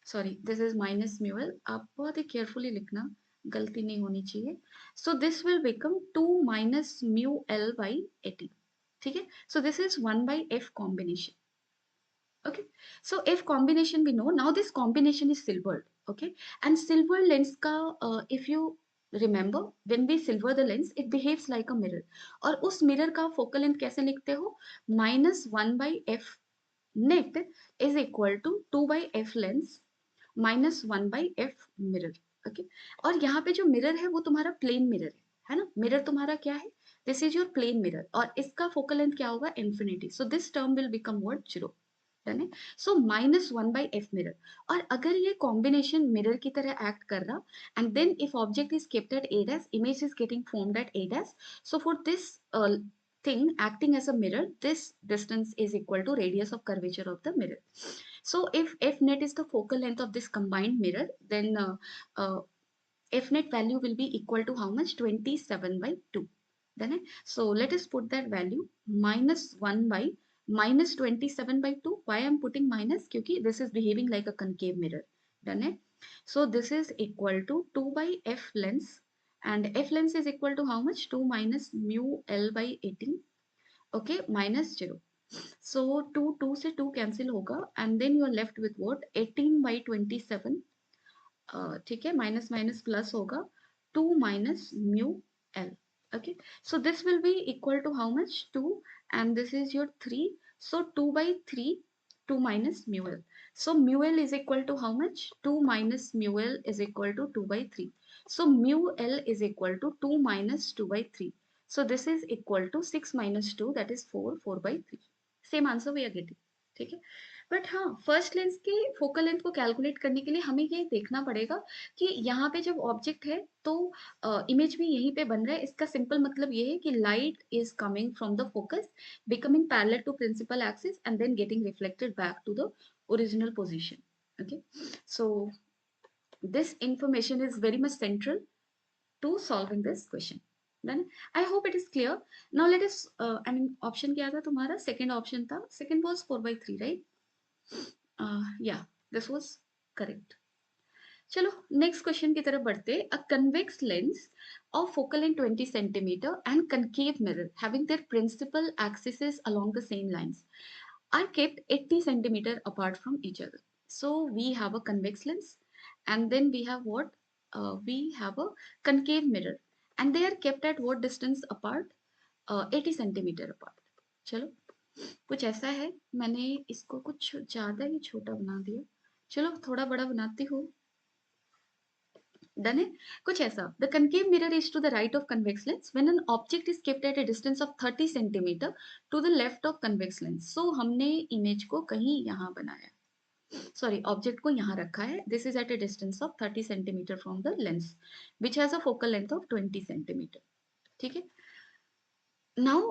sorry this is minus mu L, आप बहुत ही carefully लिखना, गलती नहीं होनी चाहिए. So this will become 2 minus mu L by 80. ठीक है? So this is 1 by F combination. Okay, so if combination we know, now this combination is silvered. Okay, and silver lens ka, if you remember, when we silver the lens, it behaves like a mirror. और उस mirror का focal length कैसे लिखते हो? Minus 1 by f net is equal to 2 by f lens minus 1 by F mirror. Okay, और यहाँ पे जो मिरर है वो तुम्हारा प्लेन मिरर है ना? मिरर तुम्हारा क्या है? This is your plane mirror, और इसका फोकल लेंथ क्या होगा? Infinity. So this term will become what? Zero. Done है? So minus 1 by F mirror. और अगर ये कॉम्बिनेशन मिरर की तरह एक्ट कर रहा, and then if object is kept at a dash, image is getting formed at a dash, so for this thing acting as a mirror, this distance is equal to radius of curvature of the mirror. So if f net is the focal length of this combined mirror, then uh, f net value will be equal to how much? 27 by 2. Then so let us put that value minus 1 by minus 27 by 2. Why I am putting minus? Because this is behaving like a concave mirror. Done it? So this is equal to 2 by f lens, and f lens is equal to how much? 2 minus mu l by 18. Okay, minus 0. So 2 से 2 cancel होगा, and then you are left with what? 18 by 27. ठीक है, minus minus plus होगा, 2 minus mu L. Okay, so this will be equal to how much? 2, and this is your 3. So 2 by 3, 2 minus mu l. So mu l is equal to how much? 2 minus mu l is equal to 2 by 3. So mu l is equal to 2 minus 2 by 3. So this is equal to 6 minus 2, that is 4, 4 by 3. Same answer we are getting. ठीक है, but हाँ, first lens के focal length को calculate करने के लिए हमें ये देखना पड़ेगा कि यहाँ पे जब ऑब्जेक्ट है तो इमेज भी यहीं पे बन रहा है. इसका सिंपल मतलब ये है कि light is coming from the focus, becoming parallel to principal axis, and then getting reflected back to the original position. Okay, so this information is very much central to solving this question. Then I hope it is clear. Now let us, I mean, option क्या था तुम्हारा? Second option था. Second was 4 by 3, right? Yeah, this was correct. चलो next question की तरफ बढ़ते. अ convex lens of focal length 20 centimeter and concave mirror having their principal axes along the same lines are kept 80 centimeter apart from each other. So we have a convex lens, and then we have what? We have a concave mirror, and they are kept at what distance apart? 80 centimeter apart. चलो कुछ ऐसा है, मैंने इसको कुछ ज्यादा ही छोटा बना दिया. चलो थोड़ा बड़ा बनाती हूँ. डन है? कुछ ऐसा. The concave mirror is to the right of convex lens when an object is kept at a distance of 30 centimeter to the left of convex lens. So हमने इमेज को कहीं यहाँ बनाया, सॉरी ऑब्जेक्ट को यहाँ रखा है. This is at a distance of 30 centimeter from the lens which has a focal length of 20 centimeter. ठीक है, now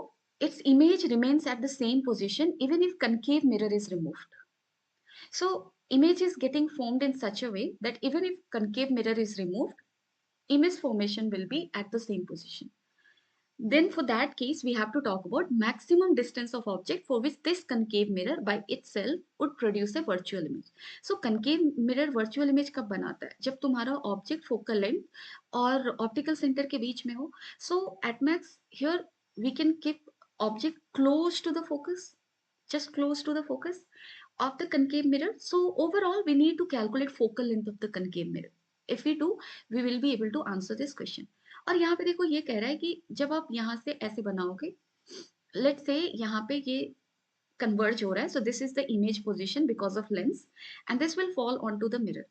its image remains at the same position even if concave mirror is removed. So image is getting formed in such a way that even if concave mirror is removed, image formation will be at the same position. Then for that case, we have to talk about maximum distance of object for which this concave mirror by itself would produce a virtual image. So concave mirror virtual image कब बनाता है? जब तुम्हारा object focal length और optical center के बीच में हो. So at max here we can keep object close to the focus, just close to the focus of the concave mirror. So overall we need to calculate focal length of the concave mirror. If we do, we will be able to answer this question. और यहाँ पे देखो ये कह रहा है कि जब आप यहाँ से ऐसे बनाओगे, लेट्स से यहाँ पे ये कन्वर्ज हो रहा है, so this is the image position because of lens, and this will fall on to the mirror.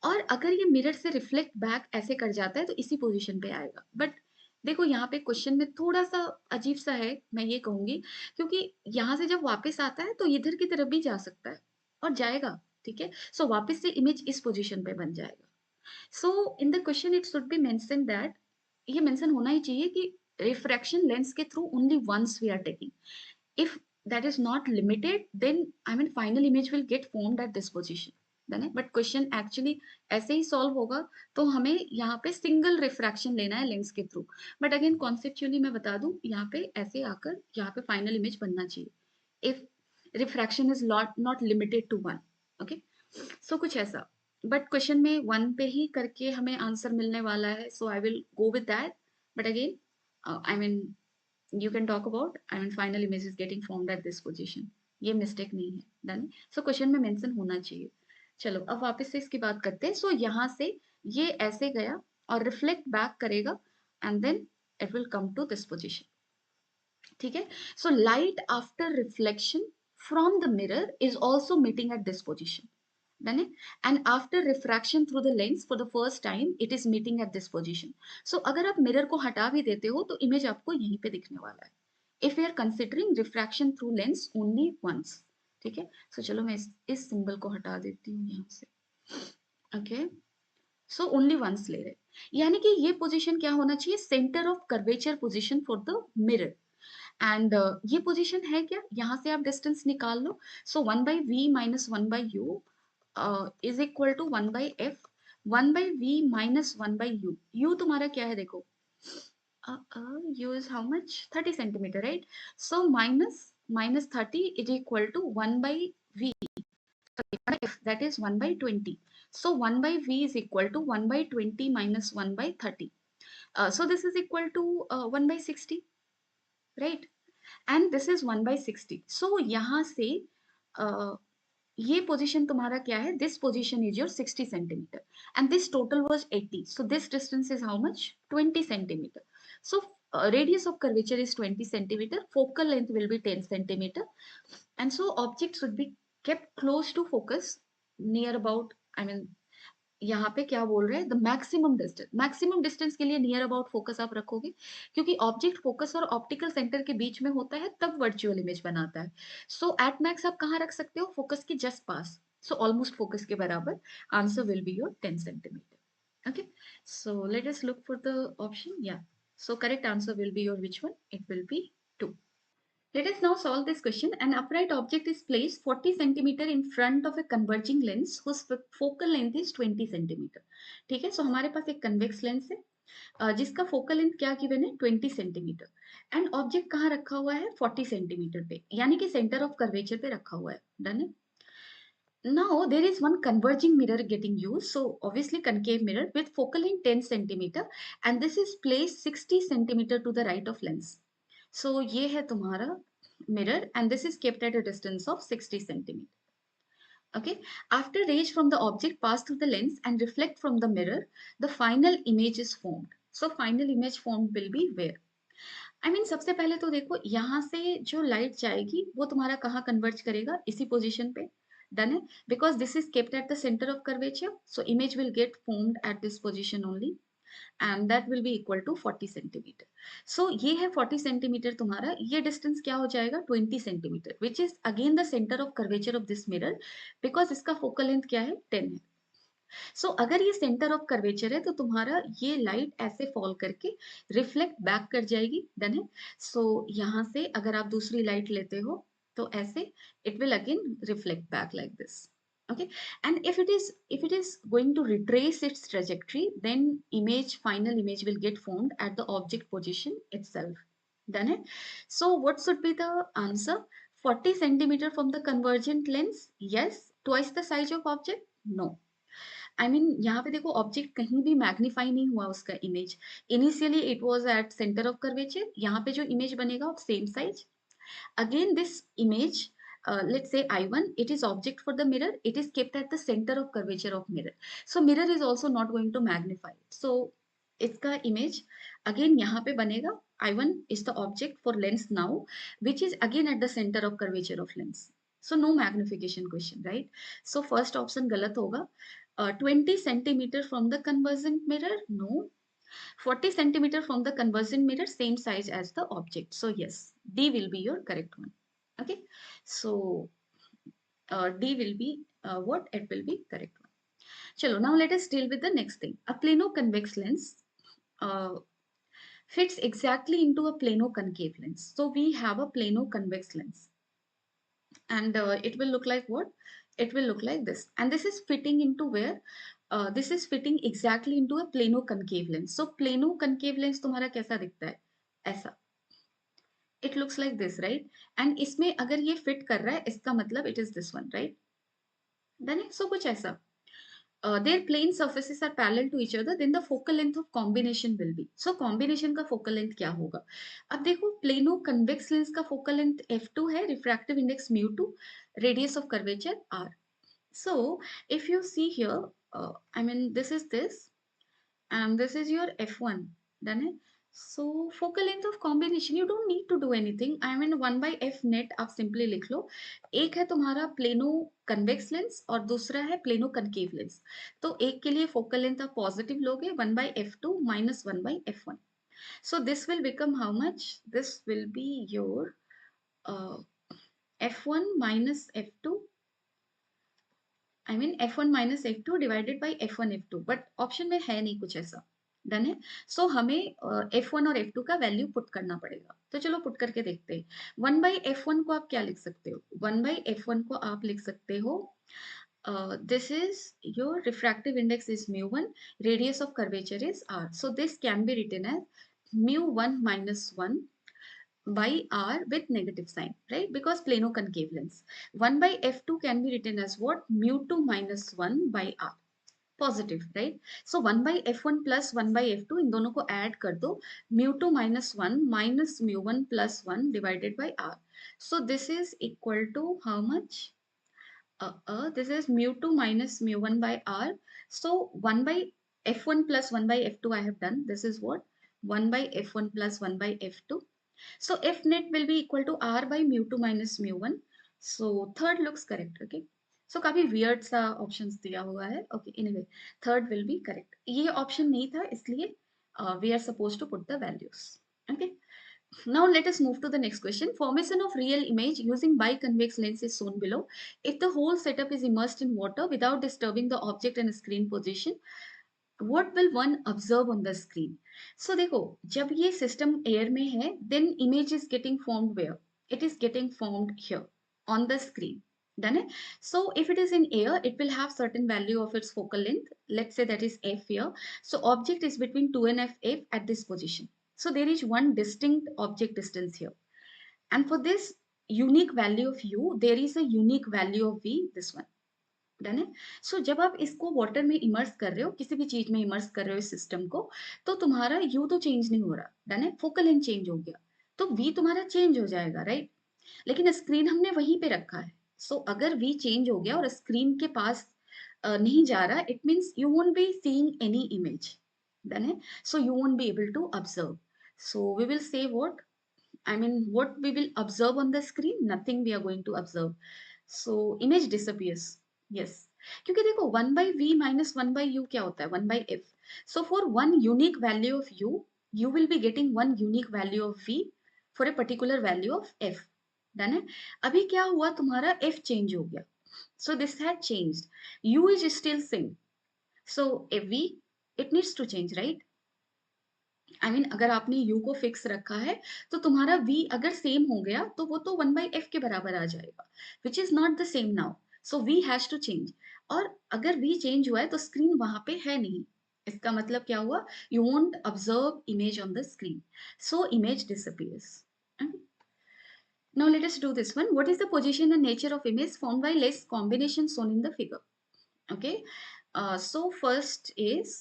और अगर ये मिरर से रिफ्लेक्ट बैक ऐसे कर जाता है तो इसी पोजीशन पे आएगा. बट देखो यहाँ पे क्वेश्चन में थोड़ा सा अजीब सा है, मैं ये कहूंगी, क्योंकि यहाँ से जब वापस आता है तो इधर की तरफ भी जा सकता है और जाएगा. ठीक है, सो वापस से इमेज इस पोजीशन पे बन जाएगा. So in the question it should be mentioned that ये मेंशन होना ही चाहिए कि रिफ्रैक्शन लेंस के through only once we are taking. If that is not limited, then I mean final image will get formed at this position. Then है, but question actually ऐसे ही solve होगा, तो हमें यहाँ पे single refraction लेना है लेंस के थ्रू. But again conceptually मैं बता दूं, यहाँ पे ऐसे आकर यहाँ पे final image बनना चाहिए. If refraction is not limited to one, okay? So कुछ ऐसा. But question में one पे ही करके हमें आंसर मिलने वाला है, so I will go with that. But again, I mean you can talk about, I mean final image is getting formed at this position. ये मिस्टेक नहीं है. डन. सो क्वेश्चन में मेंशन होना चाहिए. चलो अब वापस से इसकी बात करते हैं. सो यहाँ से ये ऐसे गया और रिफ्लेक्ट बैक करेगा and then it will come to this position. ठीक है. So light after reflection from the mirror is also meeting at this position. Done it? And after refraction through the lens for the first time, it is meeting at this position. So अगर आप mirror को हटा भी देते हो तो image आपको यहीं पे दिखने वाला है. If we are considering refraction through lens only once. ठीक है. So चलो मैं इस सिंबल को हटा देती हूँ यहाँ से. Okay. सो ओनली वंस ले रहे. यानी कि ये पोजीशन क्या होना चाहिए, centre of curvature position for the mirror. And ये पोजीशन है क्या, यहाँ से आप डिस्टेंस निकाल लो. So 1/v minus 1/u is equal to 1/f. 1/v minus 1/u. u तुम्हारा क्या है देखो, u is how much, 30 centimeter, right? So minus 30 is equal to 1/v, f, that is 1/20. So 1/v is equal to 1/20 minus 1/30. So this is equal to 1/60, right? And this is 1/60. So यहाँ से uh, ये position तुम्हारा क्या है, this position is your 60 centimetre and this total was 80. So this distance is how much, 20 centimetre. So radius of curvature is 20 centimeter, focal length will be 10 centimeter, and so object should be kept close to focus, near about, I mean यहाँ पे क्या बोल रहे हैं, the maximum distance. Maximum distance के लिए near about focus आप रखोगे, क्योंकि ऑब्जेक्ट फोकस और ऑप्टिकल सेंटर के बीच में होता है, तब वर्चुअल इमेज बनाता है. सो एट मैक्स आप कहाँ रख सकते हो, फोकस के जस्ट पास. सो ऑलमोस्ट फोकस के बराबर. Answer will be your 10 centimetre. Okay. So let us look for the option. Yeah, so correct answer will be your which one, it will be 2. Let us now solve this question. An upright object is placed 40 centimeter in front of a converging lens whose focal length is 20 centimeter. ठीक है. सो हमारे पास एक convex lens है जिसका focal length क्या given है, 20 centimetre. And object कहाँ रखा हुआ है, 40 सेंटीमीटर पे, यानी कि सेंटर ऑफ कर्वेचर पे रखा हुआ है. डन है. Now there is one converging mirror getting used. So obviously concave mirror with focal length 10 centimeter, and this is placed 60 centimeter to the right of lens. So ये है तुम्हारा mirror and this is kept at a distance of 60 centimeter. Okay. After rays from the object pass through the lens and reflect from the mirror, the final image is formed. So final image formed will be where? I mean सबसे पहले तो देखो यहाँ से जो light जाएगी वो तुम्हारा कहाँ कन्वर्ज करेगा, इसी पोजीशन पे. डन है. Because this is kept at the centre of curvature, so image will get formed at this position only and that will be equal to 40 centimetre. So ये है 40 सेंटीमीटर तुम्हारा. ये डिस्टेंस क्या हो जाएगा, 20 centimetre, which is again the centre of curvature of this mirror, because इसका focal length क्या है, 10 है. सो अगर ये सेंटर ऑफ कर्वेचर है तो तुम्हारा ये लाइट ऐसे फॉल करके रिफ्लेक्ट बैक कर जाएगी. डन है. सो यहाँ से अगर आप दूसरी लाइट लेते हो तो ऐसे it will again reflect back like this. Okay. And if it is going to retrace its trajectory, then final image will get formed at the object position itself. Done it. So what should be the answer? 40 centimeter from the convergent lens, yes. Twice the size of object, no. I mean यहाँ पे देखो object कहीं भी magnify नहीं हुआ उसका image. Initially it was at centre of curvature, यहाँ पे जो इमेज बनेगा of same size. Again this image, let's say I1, it is object for the mirror, it is kept at the center of curvature of mirror, so mirror is also not going to magnify it. So इसका image again यहाँ पे बनेगा. I1 is the object for lens now, which is again at the center of curvature of lens. So no magnification question, right? So first option गलत होगा. 20 centimeter from the convergent mirror, no. 40 centimeter from the convergent mirror, same size as the object. So yes, D will be your correct one. Okay. So D will be what? It will be correct one. Chalo, now let us deal with the next thing. A plano convex lens. Uh, fits exactly into a plano concave lens. So we have a plano convex lens, and it will look like what? It will look like this. And this is fitting into where? This is fitting exactly into a plano concave lens. So plano concave lens तुम्हारा कैसा दिखता है? ऐसा. It looks like this, right? And इसमें अगर ये fit कर रहा है, इसका मतलब it is this one, right? Then so कुछ ऐसा. Their plane surfaces are parallel to each other, then the focal length of combination will be. So combination का focal length क्या होगा? अब देखो प्लेनो convex lens का focal length f2 है, refractive index mu2, radius of curvature r. So if you see here, I mean this and this is your f1. Done है. So focal length of combination, you don't need to do anything. I mean 1 by f net आप simply लिख लो. एक है तुम्हारा plano convex lens और दूसरा है plano concave lens. तो एक के लिए फोकल लेंथ आप पॉजिटिव लोगे 1 by f2 minus 1 by f1. So this will become how much? This will be your uh, f1 minus f2. I mean f1 minus f2 divided by f1 f2. But option में है नहीं कुछ ऐसा. Done है. सो हमें f1 और f2 का value put करना पड़ेगा. तो चलो पुट करके देखते हैं. 1 by f1 को आप क्या लिख सकते हो? 1 by f1 को आप लिख सकते हो, this is your refractive index is mu1, radius of curvature is r. So this can be written as mu1 minus 1 by r with negative sign, right? Because plano concave lens. 1 by f2 can be written as what? Mu2 minus 1 by r. Positive, right? So 1 by f1 plus 1 by f2, इन दोनों को add कर दो. mu2 minus 1 minus mu1 plus 1 divided by r. So this is equal to how much? This is mu2 minus mu1 by r. So 1 by f1 plus 1 by f2 I have done. This is what? 1 by f1 plus 1 by f2. So F net will be equal to R by mu2 minus mu1. So third looks correct. Okay. So काफी weird सा options दिया हुआ है. Okay. Anyway, third will be correct. ये option नहीं था इसलिए we are supposed to put the values. Okay. Now let us move to the next question. Formation of real image using biconvex lens is shown below. If the whole setup is immersed in water without disturbing the object and screen position, what will one observe on the screen? So देखो, जब ये system air में है, then image is getting formed where? It is getting formed here on the screen. Done it? So if it is in air, it will have certain value of its focal length. Let's say that is f here. So object is between 2 and f at this position. So there is one distinct object distance here. And for this unique value of u, there is a unique value of v, this one. Done है. सो जब आप इसको water में immerse कर रहे हो, किसी भी चीज में इमर्स कर रहे हो इस सिस्टम को, तो तुम्हारा यू तो चेंज नहीं हो रहा. डन है. फोकल लेंथ चेंज हो गया तो वी तुम्हारा चेंज हो जाएगा, राइट? लेकिन स्क्रीन हमने वहीं पे रखा है. सो अगर वी चेंज हो गया और स्क्रीन के पास नहीं जा रहा, it means you won't be seeing any image. Done है. So you won't be able to observe. So we will say what? I mean, what we will observe on the screen, nothing we are going to observe. So image disappears. Yes. क्योंकि देखो 1 by v minus 1 by u क्या होता है? 1 by f. So for one unique value of u, you will be getting one unique value of v for a particular value of f. Done है. अभी क्या हुआ? तुम्हारा f change हो गया. So this had changed. u is still same. So if v, it needs to change, right? I mean अगर आपने u को फिक्स रखा है तो तुम्हारा v अगर सेम हो गया तो वो तो 1 बाई f के बराबर आ जाएगा, which is not the same now. So v has to change. और अगर v चेंज हुआ है तो स्क्रीन वहां पे है नहीं. इसका मतलब क्या हुआ? You won't observe image on the screen, so image disappears. Now let us do this one. What is the position and nature of image formed by less combination shown in the figure? Okay. So first is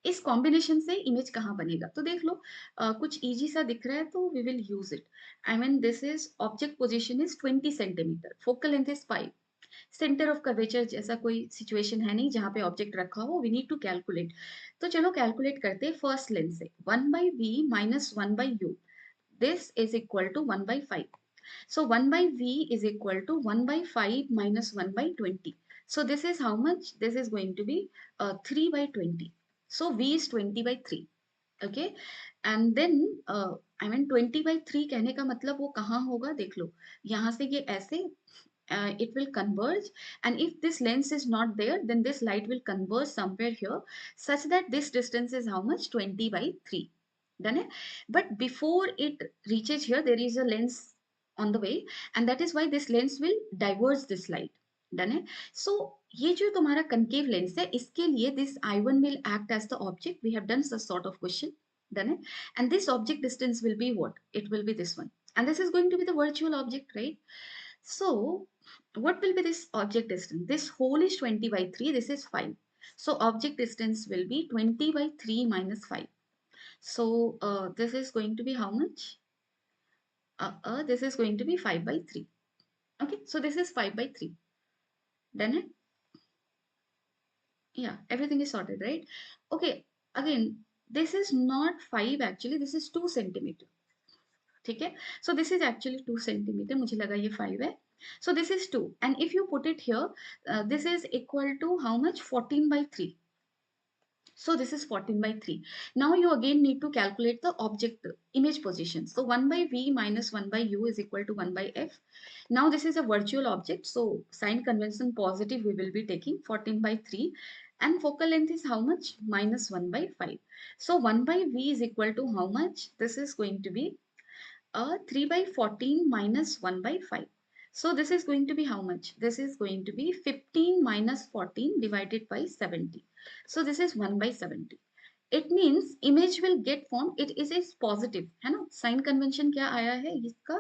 इस combination से image कहाँ बनेगा? तो देख लो, कुछ easy सा दिख रहा है तो we will use it. I mean this is object position is 20 centimetre, focal length is 5, centre of curvature जैसा कोई सिचुएशन है नहीं जहां पे ऑब्जेक्ट रखा हो. We need to calculate. तो चलो कैलकुलेट करते हैं फर्स्ट लेंथ से. 1 by v minus 1 by u, this is equal to 1 by 5. So 1 by v is equal to 1 by 5 minus 1 by 20. So this is how much? This is going to be 3 by 20. So v is 20 by 3. Okay. And then I mean 20 by 3 कहने का मतलब वो कहाँ होगा? देख लो, यहाँ से ये ऐसे it will converge, and if this lens is not there, then this light will converge somewhere here such that this distance is how much? 20 by 3. Done है. But before it reaches here, there is a lens on the way, and that is why this lens will diverge this light. Done है. So ये जो तुम्हारा concave lens है, इसके लिए this I1 will act as the object. We have done such sort of question. Done है. And this object distance will be what? It will be this one. And this is going to be the virtual object, right? So what will be this object distance? This whole is 20 by 3. This is 5. So object distance will be 20 by 3 minus 5. So this is going to be how much? This is going to be 5 by 3. Okay, so this is 5 by 3. Done it? Yeah, everything is sorted, right? Okay, again, this is not 5 actually, this is 2 centimeter. ठीक है? So this is actually 2 centimeter. मुझे लगा ये 5 है. So this is 2. And if you put it here, this is equal to how much? 14 by 3. So this is 14 by 3. Now you again need to calculate the object image position. So 1 by V minus 1 by U is equal to 1 by F. Now this is a virtual object. So sign convention positive we will be taking 14 by 3. And focal length is how much? Minus 1 by 5. So 1 by V is equal to how much? This is going to be 3 by 14 minus 1 by 5. So this is going to be how much? This is going to be 15 minus 14 divided by 70. So this is 1 by 70. It means image will get formed. It is a positive, है ना? Sign convention क्या आया है इसका?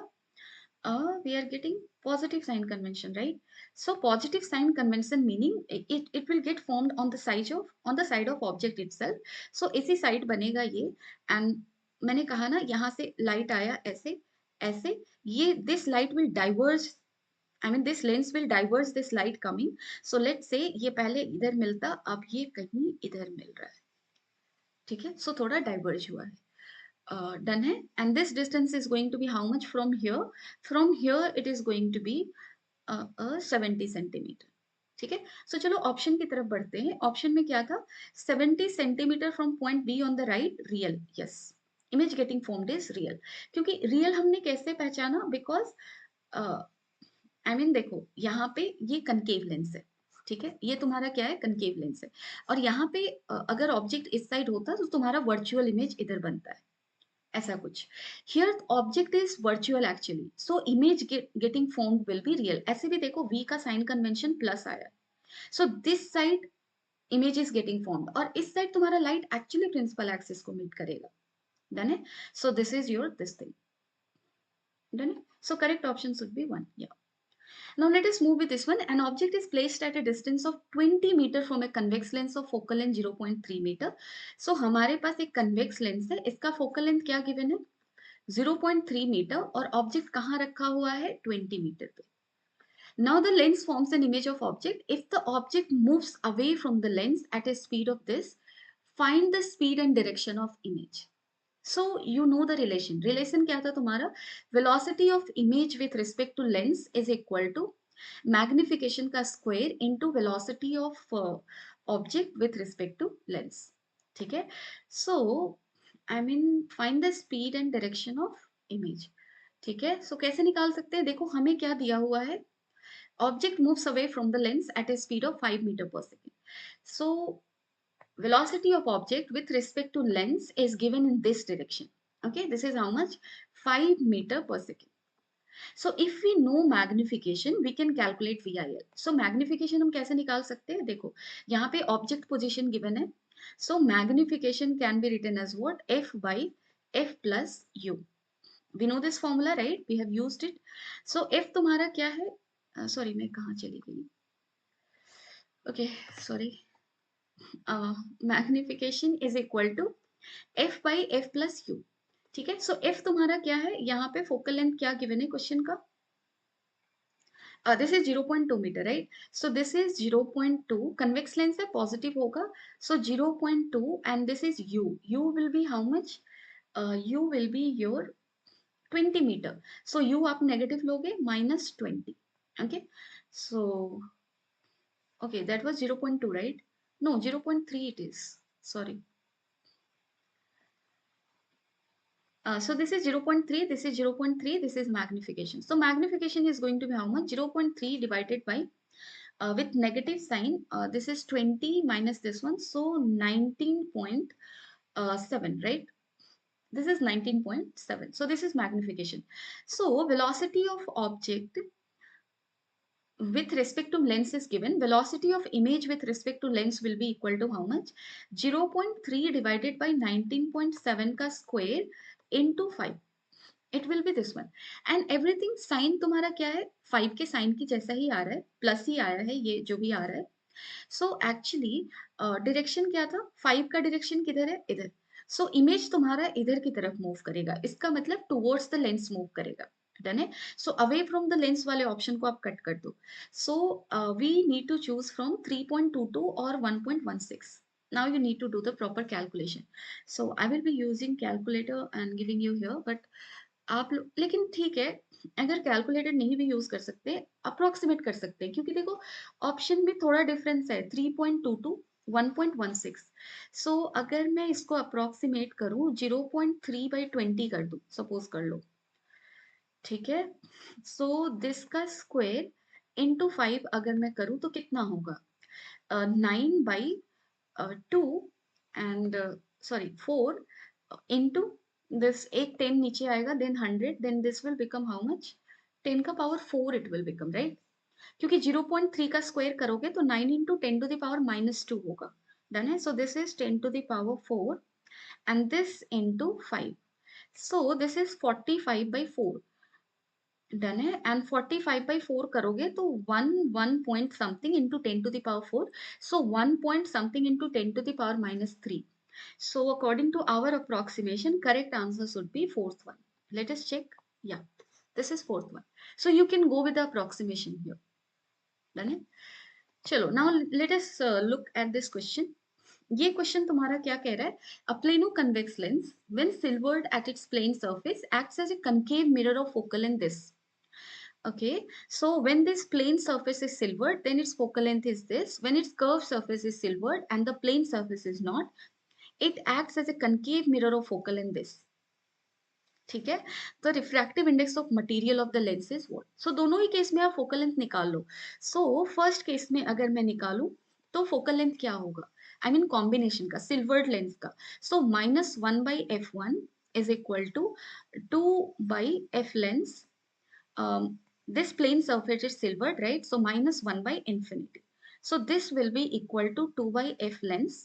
We are getting positive sign convention, right? So positive sign convention meaning it will get formed on the side of object itself. So इसी side बनेगा ये and मैंने कहा ना यहाँ से light आया ऐसे ऐसे ये this light will diverge. I mean this lens will diverge this light coming. So let's say ये पहले इधर मिलता अब ये कहीं इधर मिल रहा है. ठीक है? So थोड़ा diverge हुआ है. Done है and this distance is going to be how much from here it is going to be 70 centimeter. ठीक है? So चलो ऑप्शन की तरफ बढ़ते हैं. ऑप्शन में क्या था? 70 centimeter from point B on the right real. Yes, image getting formed is real. क्योंकि real हमने कैसे पहचाना? Because I mean देखो यहाँ पे ये concave lens है. ठीक है? ये तुम्हारा क्या है? concave lens है. और यहाँ पे अगर ऑब्जेक्ट इस साइड होता तो तुम्हारा वर्चुअल इमेज इधर बनता है. ऐसा कुछ. Here object is virtual actually. So image getting formed will be real. ऐसे भी देखो V का sign convention plus आया. So this side image is getting formed. और इस side तुम्हारा light actually principal axis को meet करेगा. Done है? So this is your this thing. Done है? So correct option should be 1. Yeah. Now let us move with this one. An object is placed at a distance of 20 meter from a convex lens of focal length 0.3 meter. So हमारे पास एक convex lens है. इसका focal length क्या given है? 0.3 metre और object कहाँ रखा हुआ है 20 मीटर पे. Now the lens forms an image of object. If the object moves away from the lens at a speed of this, find the speed and direction of image. So you know the relation. Relation क्या था तुम्हारा? Velocity of image with respect to lens is equal to magnification का square into velocity of object with respect to lens. ठीक है? So I mean find the speed and direction of image. ठीक है? So कैसे निकाल सकते हैं? देखो हमें क्या दिया हुआ है? Object moves away from the lens at a speed of 5 meter per second. So velocity of object with respect to lens is given in this direction. Okay, this is how much? 5 meter per second. So if we know magnification, we can calculate VIL. So magnification हम कैसे निकाल सकते हैं? देखो यहाँ पे object position given है. So magnification can be written as what? F by F plus U. We know this formula, right? We have used it. So F तुम्हारा क्या है? Sorry, मैं कहाँ चली गई? Okay, sorry. Magnification is equal to F by F plus U. ठीक है? So F तुम्हारा क्या है? यहाँ पे focal length क्या given है क्वेश्चन का? This is 0.2 meter, right? So this is 0.2. Convex lens है positive होगा. So 0.2 and this is U. U will be how much? U will be your 20 meter. So U आप negative लोगे minus 20. Okay? So okay, that was 0.2, right? No, 0.3 it is. Sorry. So this is 0.3, this is 0.3, this is magnification. So magnification is going to be how much? 0.3 divided by, with negative sign, this is 20 minus this one, so 19.7, right? This is 19.7. So this is magnification. So velocity of object with respect to lens is given. Velocity of image with respect to lens will be equal to how much? 0.3 divided by 19.7 का square into 5. It will be this one. And everything sign तुम्हारा क्या है? 5 के sign की जैसा ही आ रहा है, plus ही आया है, ये जो भी आ रहा है. सो एक्चुअली डायरेक्शन क्या था? 5 का डायरेक्शन किधर है? इधर. सो इमेज तुम्हारा इधर की तरफ मूव करेगा. इसका मतलब टुवर्ड्स द लेंस मूव करेगा. डन है. So away from the lens वाले ऑप्शन को आप कट कर दो. So we need to choose from 3.22 और 1.16. Now you need to do the proper calculation. So I will be using calculator and giving you here, but आप लोग लेकिन ठीक है, अगर कैलकुलेटर नहीं भी यूज कर सकते, अप्रोक्सीमेट कर सकते हैं, क्योंकि देखो ऑप्शन में थोड़ा डिफरेंस है, 3.22 1.16. सो अगर मैं इसको अप्रोक्सीमेट करूं 0.3/20 कर दूं, सपोज कर लो, ठीक है. सो दिस का स्क्वायर इंटू 5 अगर मैं करूं तो कितना होगा? 9/2 एंड सॉरी 4 into this, एक 10 नीचे आएगा, then 100, then this will become how much? 10 का power 4 it will become, right? क्योंकि 0.3 का स्क्वायर करोगे तो 9 into 10 to the power -2 होगा. डन है. so this is 10 to the power 4 and this into 5. so this is 45/4. Done है. And 45/4 करोगे तो 1 point something into 10 to the power 4. So 1 point something into 10 to the power -3. So according to our approximation, correct answer should be fourth one. Let us check. Yeah, this is fourth one. So you can go with the approximation here. Done है? चलो, now let us look at this question. ये question तुम्हारा क्या कह रहा है? A plano convex lens, when silvered at its plane surface, acts as a concave mirror of focal length this. Okay, so when this plane surface is silvered, then its focal length is this. When its curved surface is silvered and the plane surface is not, it acts as a concave mirror of focal length this. ठीक है. तो refractive index of material of the lens is what? So दोनों ही case में आप focal length निकाल लो. So first case में अगर मैं निकालूं तो फोकल लेंथ क्या होगा? आई मीन कॉम्बिनेशन का, सिल्वर्ड लेंस का. So -1/f1 is equal to 2/f lens. This plane surface is silvered, right? So -1/infinity. So this will be equal to 2/f lens.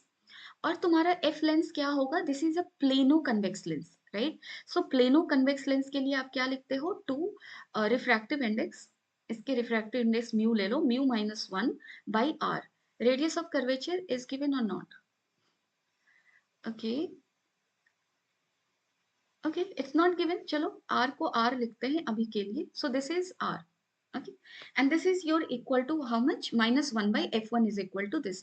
और तुम्हारा f लेंस क्या होगा? This is a plano convex lens, right? So plano convex lens के लिए आप क्या लिखते हो? 2 रिफ्रैक्टिव इंडेक्स. इसके रिफ्रैक्टिव इंडेक्स म्यू ले लो, mu -1/r. Radius of curvature is given और not? Okay, okay, it's not given. चलो r को r लिखते हैं अभी के लिए. So this is r. Okay, and this is your equal to how much? -1/f1 is equal to this.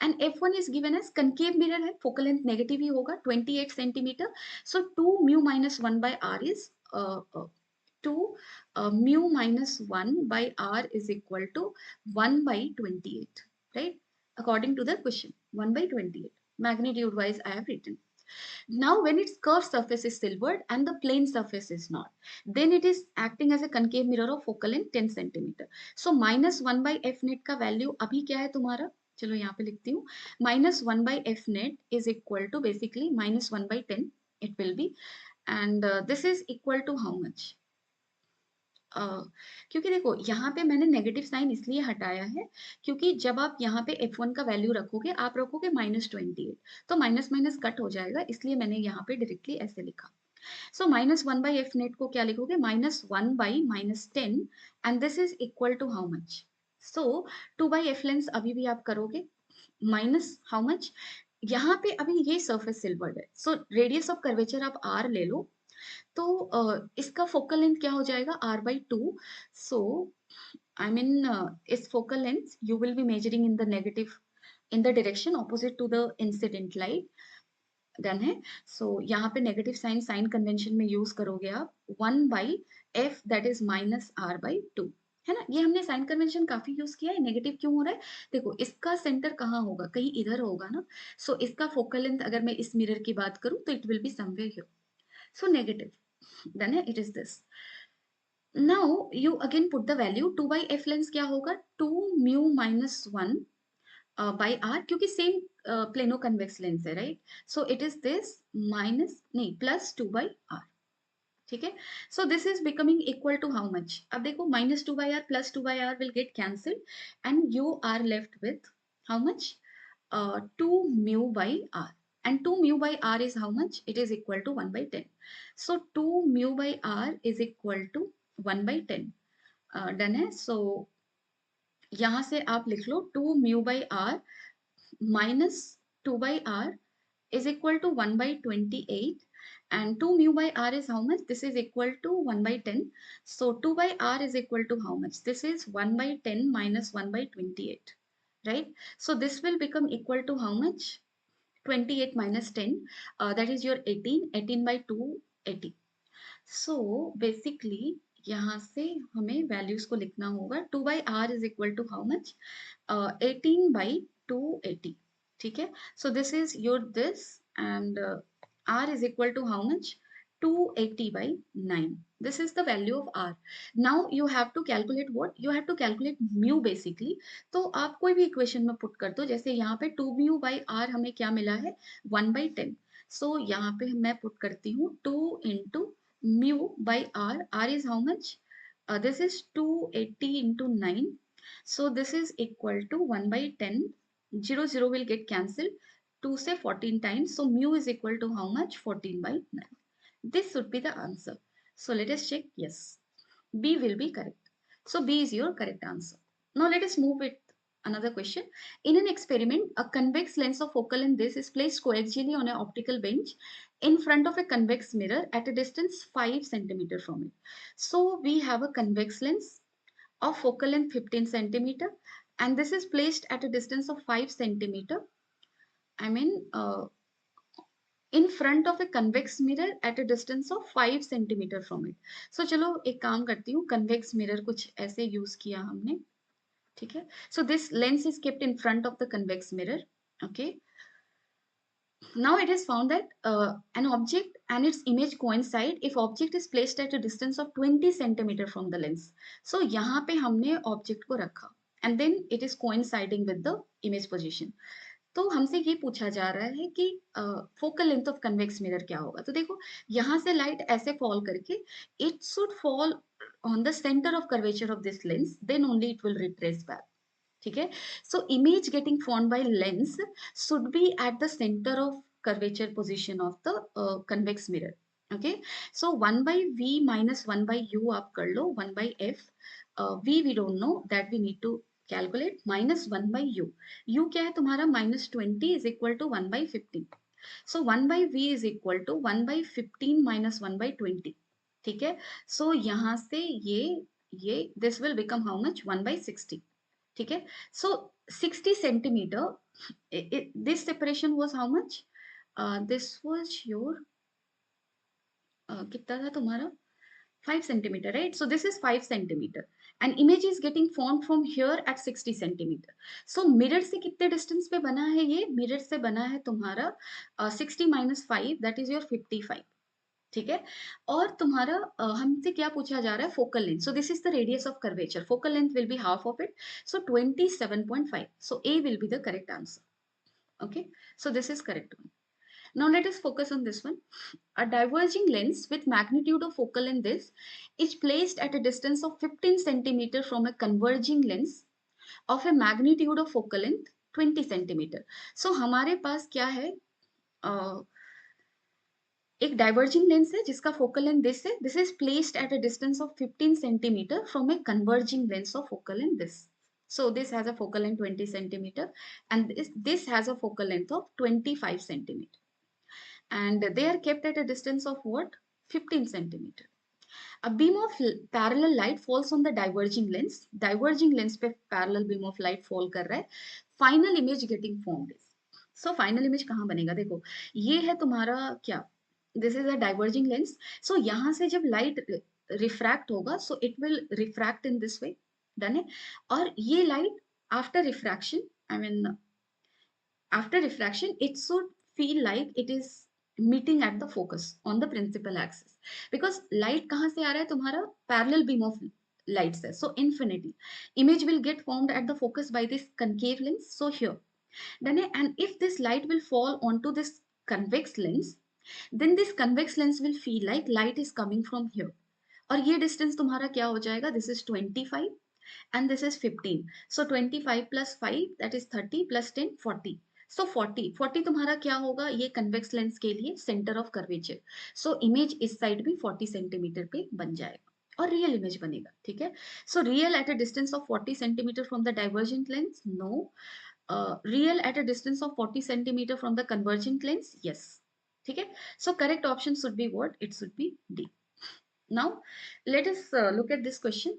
And f1 is given as concave mirror है, focal length negative ही होगा, 28 centimeter. So 2 mu -1/r is 2 mu -1/r is equal to 1/28, right? According to the question, 1/28. Magnitude wise I have written. Now, when its curved surface is silvered and the plane surface is not, then it is acting as a concave mirror of focal length 10 centimeter. So, -1/f net का value अभी क्या है तुम्हारा? चलो यहाँ पे लिखती हूँ. -1/f net is equal to basically -1/10 it will be. And this is equal to how much? क्योंकि देखो यहाँ पे मैंने नेगेटिव साइन इसलिए हटाया है, क्योंकि जब आप यहाँ पे f1 का वैल्यू रखोगे, आप रखोगे -28, तो माइनस माइनस कट हो जाएगा, इसलिए मैंने यहाँ पे डायरेक्टली ऐसे लिखा. सो -1/f नेट को क्या लिखोगे? -1/-10 and this is equal to how much? So 2/f lens अभी भी आप करोगे, माइनस हाउ मच? यहाँ पे अभी ये सरफेस सिल्वर्ड है, सो रेडियस ऑफ कर्वेचर आप r ले लो. तो इसका फोकल लेंथ क्या हो जाएगा? r/2. सो आई मीन इस focal length you will be measuring in the negative, in the direction opposite to the incident light. Done है. सो यहाँ पे नेगेटिव साइन साइन कन्वेंशन में यूज करोगे आप 1/f दैट इज -r/2, है ना? ये हमने साइन कन्वेंशन काफी यूज किया है. नेगेटिव क्यों हो रहा है? देखो इसका सेंटर कहाँ होगा? कहीं इधर होगा ना. सो इसका फोकल लेंथ अगर मैं इस मिरर की बात करूं तो it will be somewhere here. So negative, then it is this. Now you again put the value 2/f lens क्या होगा? 2 mu -1 बाई आर, क्योंकि सेम प्लेनो कन्वेक्स लेंस है, right? So it is this minus, नहीं, plus 2/r, ठीक है? So this is becoming equal to how much? अब देखो, -2/r plus 2/r will get cancelled and you are left with how much? 2 mu/r, and 2 mu/r is how much? It is equal to 1/10. So 2 mu/r is equal to 1/10. Done है? So यहाँ से आप लिख लो 2 mu/r minus 2/r is equal to 1/28, and 2 mu/r is how much? This is equal to 1/10. So 2/r is equal to how much? This is 1/10 minus 1/28, right? So this will become equal to how much? 28 minus 10, that is your 18, 18 by 2, 80. So basically यहाँ से हमें values को लिखना होगा, 2/r is equal to how much? 18/280, ठीक है? So this is your this, and r is equal to how much? 280/9. This is the value of r. Now you have to calculate what? You have to calculate mu basically. तो आप कोई भी equation में put कर दो, जैसे यहाँ पे 2mu/r हमें क्या मिला है? 1/10. सो यहाँ पे मैं पुट करती हूँ 2 into mu/r. R is how much? This is 280 into 9. So this is equal to 1/10. 0, 0 will get cancelled. 2 से 14 times. So mu is equal to how much? 14/9. This should be the answer. So let us check. Yes, B will be correct. So B is your correct answer. Now let us move with another question. In an experiment, a convex lens of focal length this is placed coaxially on an optical bench in front of a convex mirror at a distance 5 centimeter from it. So we have a convex lens of focal length 15 centimeter, and this is placed at a distance of 5 centimeter. I mean, in front of a convex mirror at a distance of 5 centimeter from it. So चलो एक काम करती हूँ, convex mirror कुछ ऐसे use किया हमने, ठीक है? So this lens is kept in front of the convex mirror. Okay. Now it is found that an object and its image coincide if object is placed at a distance of 20 centimeter from the lens. So यहाँ पे हमने object को रखा and then it is coinciding with the image position. तो हमसे ये पूछा जा रहा है कि focal length of convex mirror क्या होगा? तो देखो, यहाँ से लाइट ऐसे फॉल करके it should fall on the centre of curvature of this lens, then only it will retrace back, ठीक है? So image getting formed by lens should be at the centre of curvature position of the convex mirror. Okay, so 1 by v minus 1 by u आप कर लो, 1 by f, v we don't know, that we need to calculate, minus 1 by u. u क्या है तुम्हारा? -20 is equal to 1 by 15. So 1 by v is equal to 1 by 15 minus 1 by 20. ठीक है? So यहाँ से ये this will become how much? 1 by 60. ठीक है? So 60 centimeter, this separation was how much? This was your कितना था तुम्हारा? 5 centimeter, right? So this is 5 centimeter. And image is getting formed from here at 60 centimeter. So mirror से कितने distance पे बना है ये? Mirror से बना है तुम्हारा 60 minus 5, that is your 55. ठीक है? और तुम्हारा हमसे क्या पूछा जा रहा है? Focal length. So this is the radius of curvature. Focal length will be half of it. So 27.5. So A will be the correct answer. Okay? So this is correct one. Now let us focus on this one. A diverging lens with magnitude of focal length this is placed at a distance of 15 centimeter from a converging lens of a magnitude of focal length 20 centimeter. So हमारे पास क्या है? एक diverging lens है जिसका focal length this है. This is placed at a distance of 15 centimetre from a converging lens of focal length this. So this has a focal length 20 centimeter and this has a focal length of 25 centimeter. And they are kept at a distance of what? 15 centimeter. A beam of parallel light falls on the diverging lens. Diverging lens पे parallel beam of light fall कर रहा है. Final image getting formed is. So final image कहाँ बनेगा? देखो, ये है तुम्हारा क्या? This is a diverging lens. So यहाँ से जब light refract होगा, so it will refract in this way. Done है? और ये light after refraction, I mean after refraction, it should feel like it is meeting at the focus on the principal axis, because light कहाँ से आ रहा है तुम्हारा? Parallel beam of lights है. So infinity. Image will get formed at the focus by this concave lens. So here. Then, and if this light will fall onto this convex lens, then this convex lens will feel like light is coming from here. और ये distance तुम्हारा क्या हो जाएगा? This is 25 and this is 15. So 25 plus 5 that is 30 plus 10 40. So 40 तुम्हारा क्या होगा? ये कन्वेक्स लेंस के लिए centre of curvature. So image इस साइड भी 40 सेंटीमीटर पे बन जाएगा और रियल इमेज बनेगा. ठीक है. So real at a distance of 40 centimetre from the divergent lens, no. Real at a distance of 40 centimeter from the convergent lens, yes. ठीक है. So correct option should be what? It should be D. Now let us look at this question.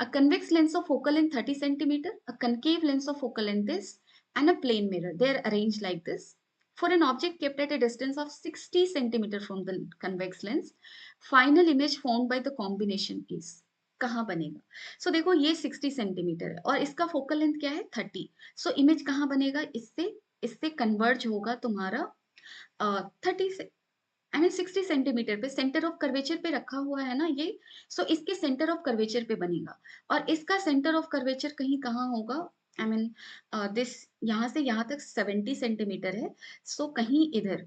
A convex lens of focal length 30 centimeter, a concave lens of focal length this, and a plane mirror. They're arranged like this. For an object kept at a distance of 60 centimeter from the convex lens, final image formed by the combination is. कहाँ बनेगा? सो देखो ये 60 centimetre है और इसका focal length क्या है? 30. So image कहाँ बनेगा? इससे इससे कन्वर्ज होगा तुम्हारा 30 से, आई मीन 60 सेंटीमीटर पे, सेंटर ऑफ कर्वेचर पे रखा हुआ है ना ये. सो इसके सेंटर ऑफ कर्वेचर पे बनेगा और इसका सेंटर ऑफ कर्वेचर कहीं कहाँ होगा? आई मीन दिस यहाँ से यहाँ तक 70 सेंटीमीटर है. सो कहीं इधर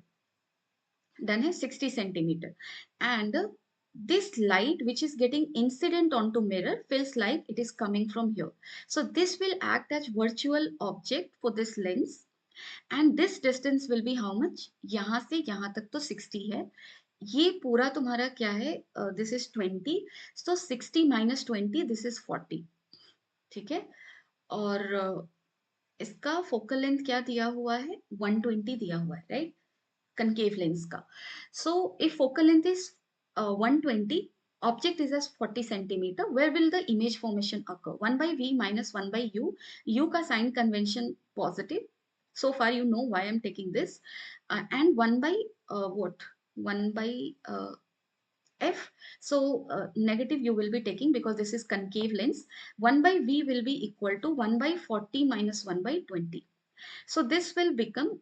डन है 60 centimetre. And this light which is getting incident onto mirror feels like it is coming from here. So this will act as virtual object for this lens. And this distance will be how much? यहाँ से यहाँ तक तो 60 है. ये पूरा तुम्हारा क्या है? This is 20. So 60 minus 20, this is 40. ठीक है. और इसका फोकल लेंथ क्या दिया हुआ है? 120 दिया हुआ है, राइट? concave lens का. So if focal length is 120, object is as 40 centimeter, where will the image formation occur? 1 by v minus 1 by u. U का sign convention positive. So far you know why I'm taking this. And 1 by what? 1 by f. So negative you will be taking because this is concave lens. 1 by v will be equal to 1 by 40 minus 1 by 20. So this will become,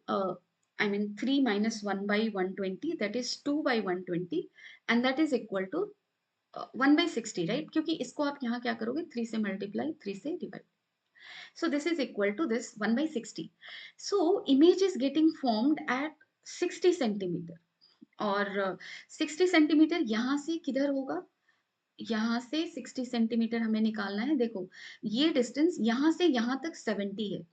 I mean 3 minus 1 by 120, that is 2 by 120, and that is equal to 1 by 60, right? क्योंकि इसको आप यहाँ क्या करोगे? 3 से multiply, 3 से divide. So this is equal to this 1 by 60. So image is getting formed at 60 centimeter. और 60 centimetre यहाँ से किधर होगा? यहाँ से 60 सेंटीमीटर हमें निकालना है. देखो ये डिस्टेंस यहाँ से यहाँ तक 70 है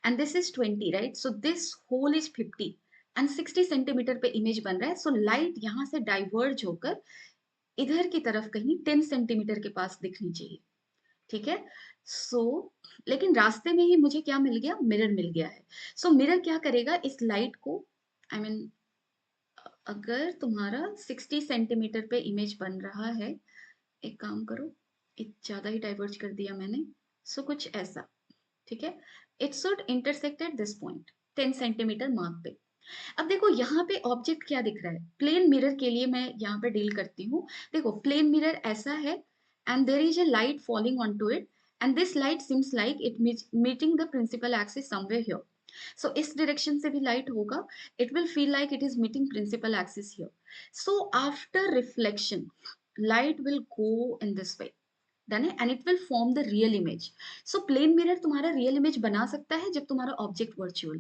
and this is 20, right? So this whole is 50 and 60 centimetre पे इमेज बन रहा है. So लाइट यहाँ से डाइवर्ज होकर इधर की तरफ कहीं 10 सेंटीमीटर के पास दिखनी चाहिए. ठीक है. सो लेकिन रास्ते में ही मुझे क्या मिल गया? मिरर मिल गया है. सो मिरर क्या करेगा? इस लाइट को, आई मीन अगर तुम्हारा 60 सेंटीमीटर पे इमेज बन रहा है, एक काम करो, ज्यादा ही डाइवर्ज कर दिया मैंने. सो कुछ ऐसा. ठीक है. It should intersect at this point 10 centimetre mark पे. अब देखो यहाँ पे ऑब्जेक्ट क्या दिख रहा है? प्लेन मिरर के लिए मैं यहाँ पे डील करती हूँ. देखो प्लेन मिरर ऐसा है and there is a light falling on to it and this light seems like it meeting the principal axis somewhere here. So इस डायरेक्शन से भी लाइट होगा. It will feel like it is meeting principal axis here. So after reflection light will go in this way, done है, and it will form the real image. So plane mirror तुम्हारा real image बना सकता है जब तुम्हारा object virtual.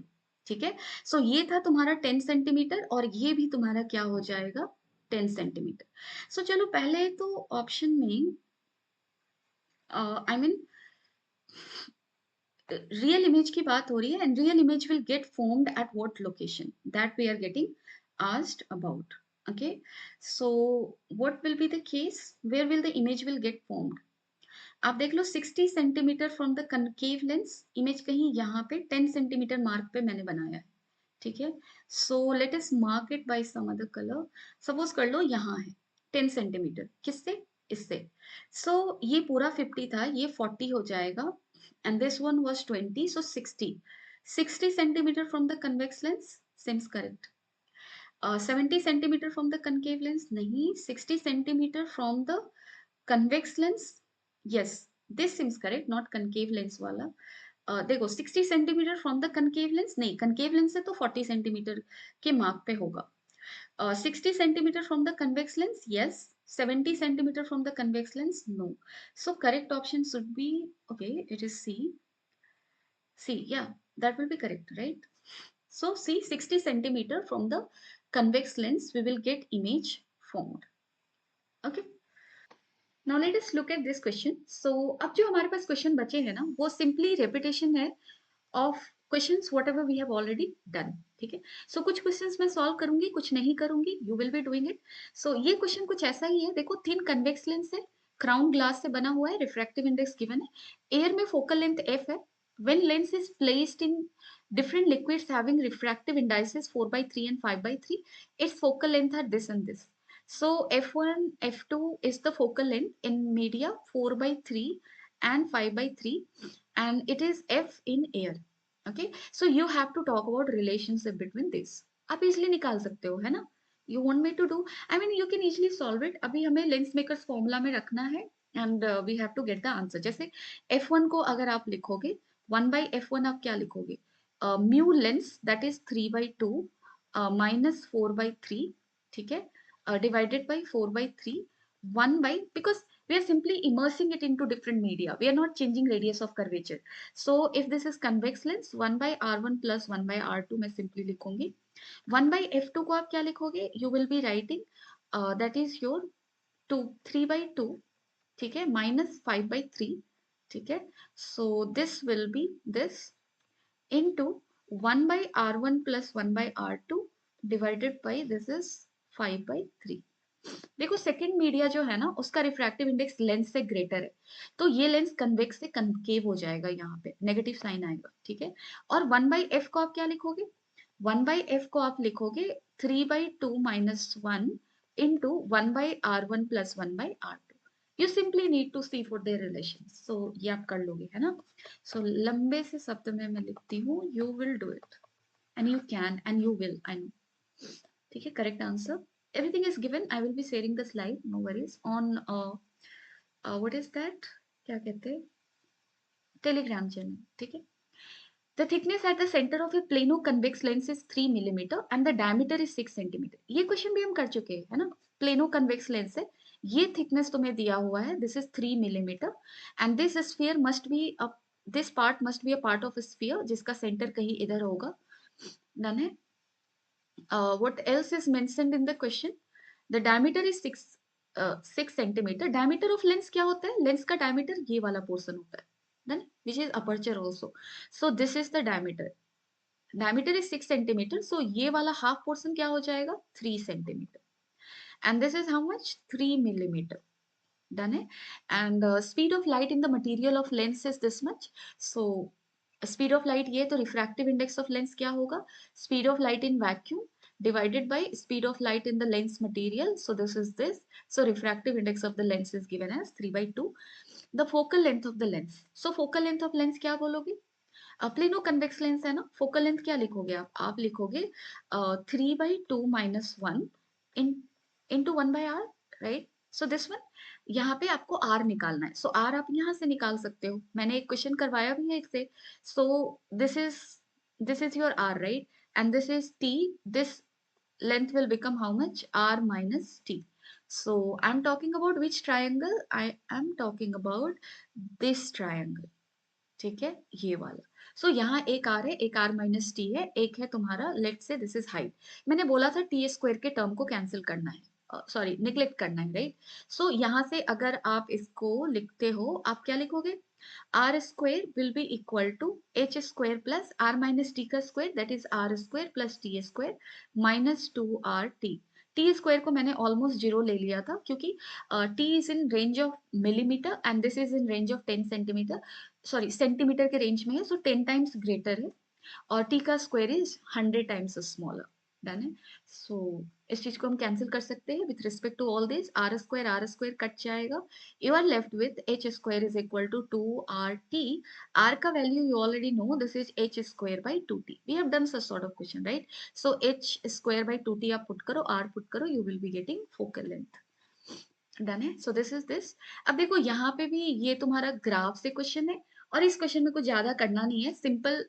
ठीक है. So ये था तुम्हारा 10 सेंटीमीटर और ये भी तुम्हारा क्या हो जाएगा? 10 सेंटीमीटर. So चलो पहले तो ऑप्शन में आई मीन रियल इमेज की बात हो रही है and real image will get formed at what location, that we are getting asked about. Okay, so what will be the case? Where will the image will get formed? आप देख लो 60 centimetre from the concave lens, image कहीं यहाँ पे 10 centimetre mark पे मैंने बनाया है. ठीक है. So let us mark it by some other colour. Suppose कर लो यहाँ है 10 सेंटीमीटर. किससे? इससे. सो ये पूरा 50 था, ये 40 हो जाएगा and this one was 20, so 60 centimetre from the convex lens. Seems correct. 70 centimetre from the concave lens नहीं, 60 centimetre from the convex lens. Yes, this seems correct, not concave lens वाला. देखो 60 centimetre from the concave lens नहीं, concave lens से तो 40 centimetre के mark पे होगा. 60 centimetre from the convex lens, yes. 70 centimeter from the convex lens? No. So correct option should be, okay, it is C. C, yeah, that will be correct, right? So C, 60 centimeter from the convex lens, we will get image formed. Okay. Now let us look at this question. So अब जो हमारे पास question बचे हैं ना, वो simply repetition है of questions whatever we have already done. ठीक है. सो कुछ क्वेश्चंस मैं सॉल्व करूंगी, कुछ नहीं करूंगी. You will be doing it. So ये क्वेश्चन कुछ ऐसा ही है. देखो, थिन कन्वेक्स लेंस है, क्राउन ग्लास से बना हुआ है, रिफ्रैक्टिव इंडेक्स गिवन है, एयर में फोकल लेंथ एफ है. when lens is placed in different liquids having refractive indices 4 by 3 and 5 by 3, its focal length are this and this. So f1 f2 is the focal length in media 4 by 3 and 5 by 3, and it is f in air. Okay, so you have to talk about relationship between this. आप easily निकाल सकते हो, है ना? You want me to do? I mean, you can easily solve it. अभी हमें lens makers formula में रखना है and we have to get the answer. जैसे f1 को अगर आप लिखोगे, 1/f1 आप क्या लिखोगे? Mu lens that is 3/2 -4/3. ठीक है, divided by 4/3, 1 by, because we are simply immersing it into different media. We are not changing radius of curvature. So if this is convex lens, 1/r1 plus 1/r2 मैं simply लिखूंगी. 1/f2 को आप क्या लिखोगे? You will be writing that is your 3/2. ठीक है, -5/3. ठीक है, so this will be this into 1/r1 plus 1/r2 divided by this is 5/3. देखो, सेकंड मीडिया जो है ना, उसका रिफ्रैक्टिव इंडेक्स लेंस से ग्रेटर है, तो ये लेंस कन्वेक्स से कनकेव हो जाएगा, यहाँ पे नेगेटिव साइन आएगा. ठीक है, और 1/f को आप क्या लिखोगे? 1/f को आप लिखोगे 3/2 -1 into 1/r1 plus 1/r2. You simply need to see for their relation. So ये आप कर लोगे, है ना? सो लंबे से शब्द में मैं लिखती हूँ, you will do it and you can and you will, I know. ठीक है, correct answer. Everything is given. I will be sharing the slide, no worries, on what is that, क्या कहते हैं, टेलीग्राम चैनल. ठीक है. The thickness at the center of a plano convex lens is 3 millimeter and the diameter is 6 centimeter. ये question भी हम कर चुके हैं, है ना? प्लेनो कन्वेक्स लेंस है, ये थिकनेस तुम्हें दिया हुआ है, this is 3 millimeter and this sphere must be this part must be a part of sphere जिसका सेंटर कहीं इधर होगा. डन है. What else is mentioned in the question? The diameter is 6 centimeter. Diameter of lens क्या होता है? Lens का diameter ये वाला पोर्शन होता है, then which is aperture also. So this is the diameter. Diameter is 6 centimeter. So ये वाला half portion क्या हो जाएगा? 3 centimeter. And this is how much? 3 millimeter. Done है. And speed of light in the material of lens is this much. So speed of light ये, तो refractive index of lens क्या होगा? Speed of light in vacuum divided by speed of light in the lens material. So this is this. So refractive index of the lens is given as 3/2. The focal length of the lens. So focal length of lens क्या बोलोगे? Plano convex lens है ना, focal length क्या लिखोगे आप लिखोगे 3/2 -1 in into 1/r, right? So this one, यहाँ पे आपको r निकालना है. सो r आप यहाँ से निकाल सकते हो, मैंने एक क्वेश्चन करवाया भी है इससे. सो this is your r, right? And this is t. This length will become how much? R minus t. So I'm talking about which triangle? I am talking about this triangle. ठीक है, ये वाला. सो यहाँ एक आर है, एक are minus T है, एक है तुम्हारा, लेट से दिस इज हाइट. मैंने बोला था टी स्क्वायर के टर्म को कैंसिल करना है, सॉरी निग्लेक्ट करना है, राइट? सो यहाँ से अगर आप इसको लिखते हो, आप क्या लिखोगे? R square will be equal to H square plus R minus T का square, that is R square plus T square minus 2r t. T square को मैंने ऑलमोस्ट जीरो ले लिया था क्योंकि T is in range of millimetre and this is in range of 10 centimetre, sorry centimetre के range में है, सो 10 times greater है, और टी का square is 100 times smaller. Done है. सो इस चीज को हम कैंसिल कर सकते हैं with respect to all this. R square cut जाएगा. You are left with H square is equal to 2r t. r का value you already know, this is H square by 2t. We have done such sort of question, right? So H square by 2t आप put करो, r put करो, you will be getting focal length. Done है. So this is this. अब देखो, यहाँ पे भी ये तुम्हारा ग्राफ से क्वेश्चन है, और इस क्वेश्चन में कुछ ज्यादा करना नहीं है. सिंपल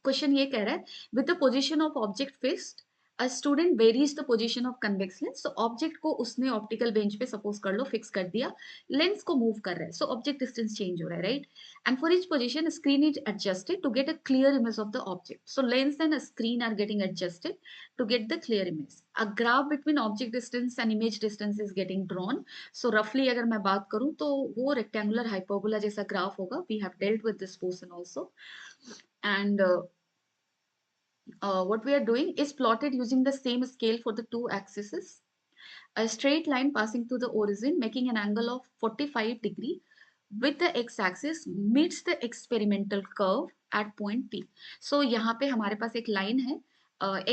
क्वेश्चन ये कह रहा है, with the position of object fixed a student varies the position of convex lens, so object को उसने ऑप्टिकल बेंच पे सपोज कर लो फिक्स कर दिया, लेंस को मूव कर रहा है, सो ऑब्जेक्ट डिस्टेंस चेंज हो रहा है, right? And for each position screen is adjusted to get a clear image of the object, so lens and screen are getting adjusted to get the clear image. A graph between object distance and image distance is getting drawn. So roughly अगर मैं बात करूं तो वो rectangular hyperbola जैसा graph होगा. We have dealt with this portion also. And what we are doing is plotted using the same scale for the two axes. A straight line passing through the origin making an angle of 45 degree with the x-axis meets the experimental curve at point P. So यहाँ पे हमारे पास एक line है,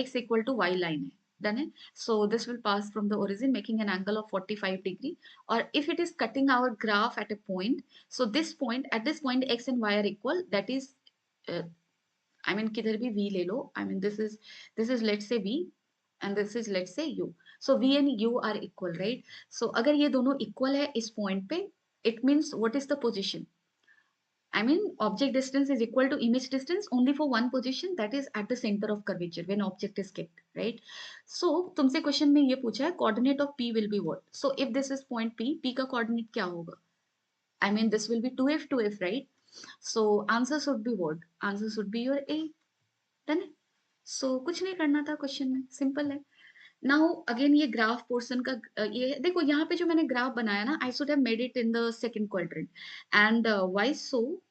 x equal to y line है, done है. So this will pass from the origin making an angle of 45 degree. Or if it is cutting our graph at a point, so this point at this point x and y are equal. That is uh, I mean किधर भी v ले लो. I mean this is let's say v and this is let's say u. So v and u are equal, right? So अगर ये दोनों equal है इस point पे, it means what is the position? I mean object distance is equal to image distance only for one position, that is at the center of curvature when object is kept, right? So तुमसे question में ये पूछा है coordinate of p will be what? So if this is point p, p का coordinate क्या होगा? I mean this will be 2f 2f, right? So answer should be what? Answer should be your A. Done है. सो कुछ नहीं करना था question में, simple है. नाउ अगेन ये ग्राफ पोर्शन का ये देखो यहाँ पे जो मैंने ग्राफ बनाया ना, I should have made it in the second quadrant. And why so?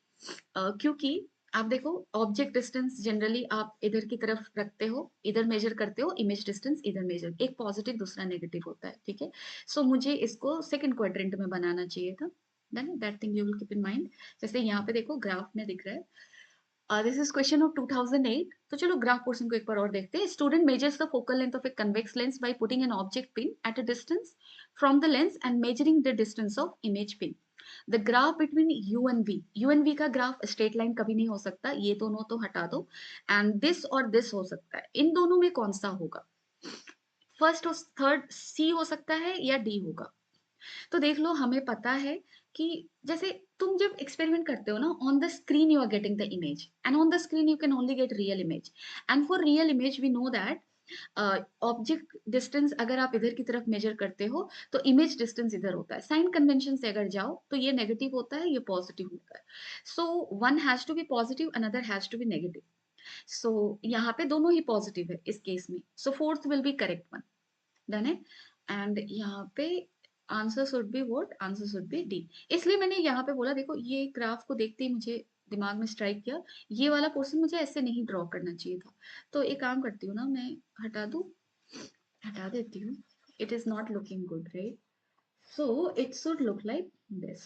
क्योंकि आप देखो ऑब्जेक्ट डिस्टेंस जनरली आप इधर की तरफ रखते हो, इधर मेजर करते हो, इमेज डिस्टेंस इधर मेजर, एक पॉजिटिव दूसरा नेगेटिव होता है, ठीक है? सो मुझे इसको सेकंड क्वाड्रेंट में बनाना चाहिए था. Then that thing you will keep in mind. जैसे यहाँ पे देखो ग्राफ में दिख रहा है, दिस इज क्वेश्चन ऑफ 2008. तो चलो ग्राफ पोर्शन को एक बार और देखते हैं. Student measures the focal length of a convex lens by putting an object pin at a distance from the lens and measuring the distance of image pin. The graph between u and v, u and v का graph straight line कभी नहीं हो सकता, ये दोनों तो हटा दो. एंड दिस और दिस हो सकता है, इन दोनों में कौन सा होगा? फर्स्ट और थर्ड सी हो सकता है या डी होगा. तो देख लो हमें पता है कि जैसे तुम जब एक्सपेरिमेंट करते हो ना, on the screen you are getting the image and on the screen you can only get real image. And for real image we know that object distance अगर आप इधर की तरफ मेजर करते हो तो इमेज डिस्टेंस इधर होता है. साइन कन्वेंशन से अगर जाओ तो ये नेगेटिव होता है, ये पॉजिटिव होता है. So one has to be positive, another has to be negative. So यहाँ पे दोनों ही पॉजिटिव है इस केस में, so fourth will be correct one. Done है. एंड यहाँ पे answer should be what? Answer should be D. इसलिए मैंने यहाँ पे बोला, देखो ये ग्राफ को देखते ही मुझे दिमाग में स्ट्राइक किया, ये वाला पोर्शन मुझे ऐसे नहीं ड्रॉ करना चाहिए था. तो एक काम करती हूँ ना, मैं हटा दूँ, हटा देती हूँ. It is not looking good, right? So it should look like this.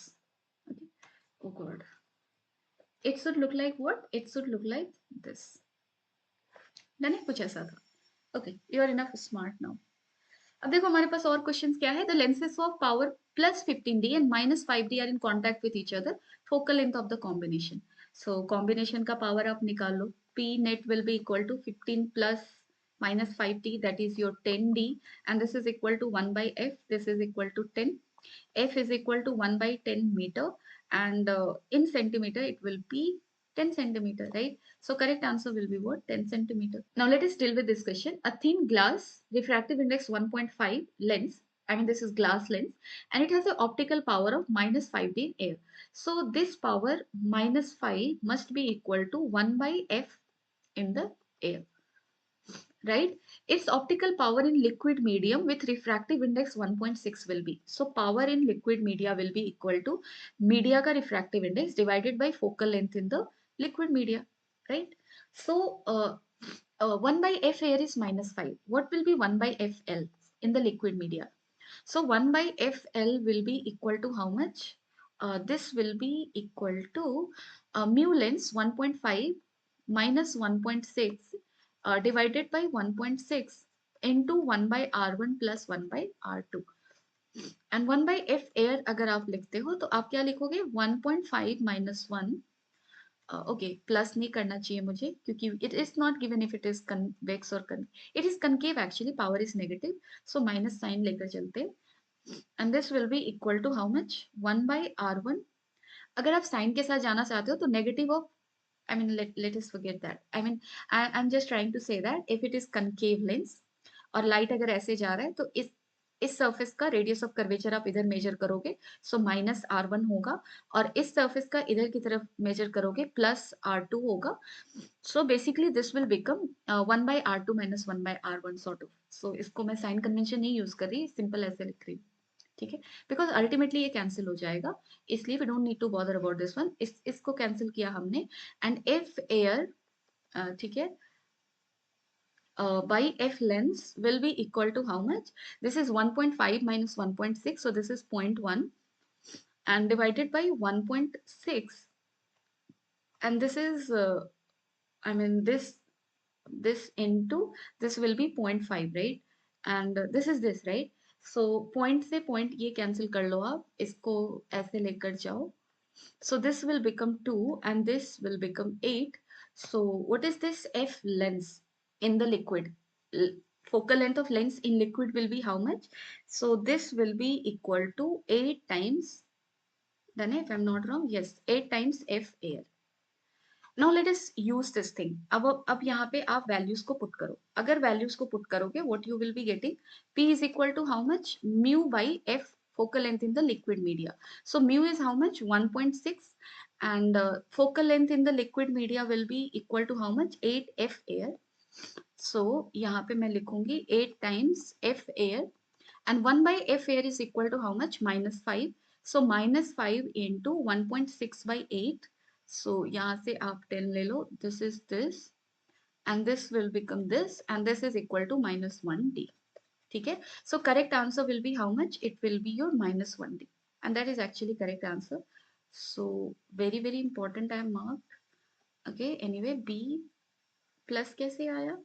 Okay. Oh god, it should look like what? It should look like this. Done है, कुछ ऐसा था. Okay, you are enough smart now. अब देखो हमारे पास और questions क्या है. The lenses of power plus 15D and minus 5D are in contact with each other. Focal length of the combination. So combination का पावर आप निकाल लो. P net will be equal to 15 plus minus 5D, that is your 10D, and this is equal to 1 by F. This is equal to 10. F is equal to 1 by 10 meter, and in centimeter it will be 10 centimeter, right? So correct answer will be what? 10 centimeter. Now let us deal with this question. A thin glass refractive index 1.5 lens, I mean this is glass lens, and it has an optical power of minus 5D in air. So this power minus 5 must be equal to 1 by F in the air, right? Its optical power in liquid medium with refractive index 1.6 will be. So power in liquid media will be equal to media ka refractive index divided by focal length in the liquid media, right? So 1 by F air is minus 5. What will be 1 by FL in the liquid media? So 1 by FL will be equal to how much? This will be equal to mu lens 1.5 minus 1.6 divided by 1.6 into 1 by R1 plus 1 by R2. And 1 by F air अगर आप लिखते हो तो आप क्या लिखोगे? 1.5 minus 1. Okay, plus नहीं करना चाहिए मुझे क्योंकि it is not given if it is convex or it is concave actually, power is negative, so minus sign लेकर चलते हैं. And this will be equal to how much? 1 by R1. अगर आप साइन के साथ जाना चाहते हो तो negative of, I mean let us forget that. I mean I'm just trying to say that if it is concave lens, और light अगर ऐसे जा रहा है तो इस सरफेस का रेडियस ऑफ कर्वेचर आप इधर मेजर करोगे, सो -r1 होगा, और इस सरफेस का इधर की तरफ मेजर करोगे +r2 होगा. So basically this will become 1/r2 minus 1/r1 sort of. So इसको मैं साइन कन्वेंशन नहीं यूज कर रही, सिंपल ऐसे लिख रही हूँ. ठीक है, बिकॉज अल्टीमेटली ये कैंसिल हो जाएगा, इसलिए we don't need to bother about this one. इसको कैंसिल किया हमने. एंड इफ एयर, ठीक है, by f length will be equal to how much? This is 1.5 minus 1.6, so this is 0.1, and divided by 1.6, and this is I mean this into this will be 0.5, right? And this is this, right? So point से point ये cancel कर लो आप, इसको ऐसे लेकर जाओ. So this will become 2 and this will become 8. So what is this f length in the liquid? Focal length of lens in liquid will be how much? So this will be equal to 8 times, then if I'm not wrong, yes, 8 times f air. Now let us use this thing. अब यहाँ पे आप values को put करो. अगर values को put करोगे, what you will be getting, p is equal to how much, mu by f focal length in the liquid media. So mu is how much, 1.6, and focal length in the liquid media will be equal to how much, 8 f air. So यहाँ पे मैं लिखूंगी 8 times f air, and 1 by f air is equal to how much, -5. So -5 into 1.6 by 8. So यहाँ से आप 10 ले लो, this is this, and this will become this, and this is equal to -1d. ठीक है, so correct answer will be how much, it will be your -1d, and that is actually correct answer. So very very important I have marked. Okay, anyway, b plus कैसे आया?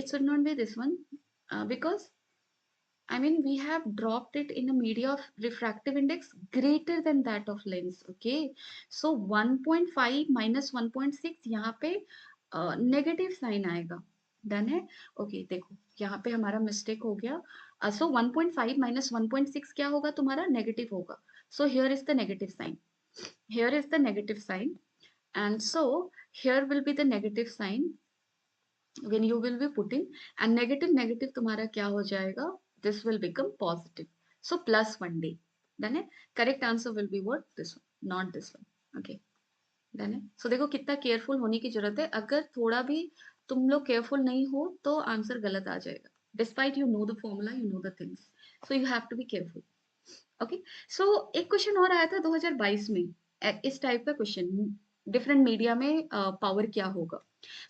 It should not be this one, because I mean, we have dropped it in a media of refractive index greater than that of lens. Okay, so 1.5 minus 1.6, यहाँ पे negative sign आएगा. Done है. Okay देखो यहाँ पे हमारा mistake हो गया. सो 1.5 माइनस 1.6 क्या होगा तुम्हारा, नेगेटिव होगा. So here is the negative sign, here is the negative sign, and so here will be the negative sign when you will be putting, and negative negative तुम्हारा क्या हो जाएगा, this will become positive, so +1d. Done है. Correct answer will be what, this one, not this one. Okay, done है. So देखो कितना careful होने की जरूरत है. अगर थोड़ा भी तुम लोग केयरफुल नहीं हो तो आंसर गलत आ जाएगा. Despite you know the formula, you know the things, so you have to be careful. Okay, so एक क्वेश्चन और आया था 2022 में, इस टाइप का क्वेश्चन, डिफरेंट मीडिया में पावर क्या होगा.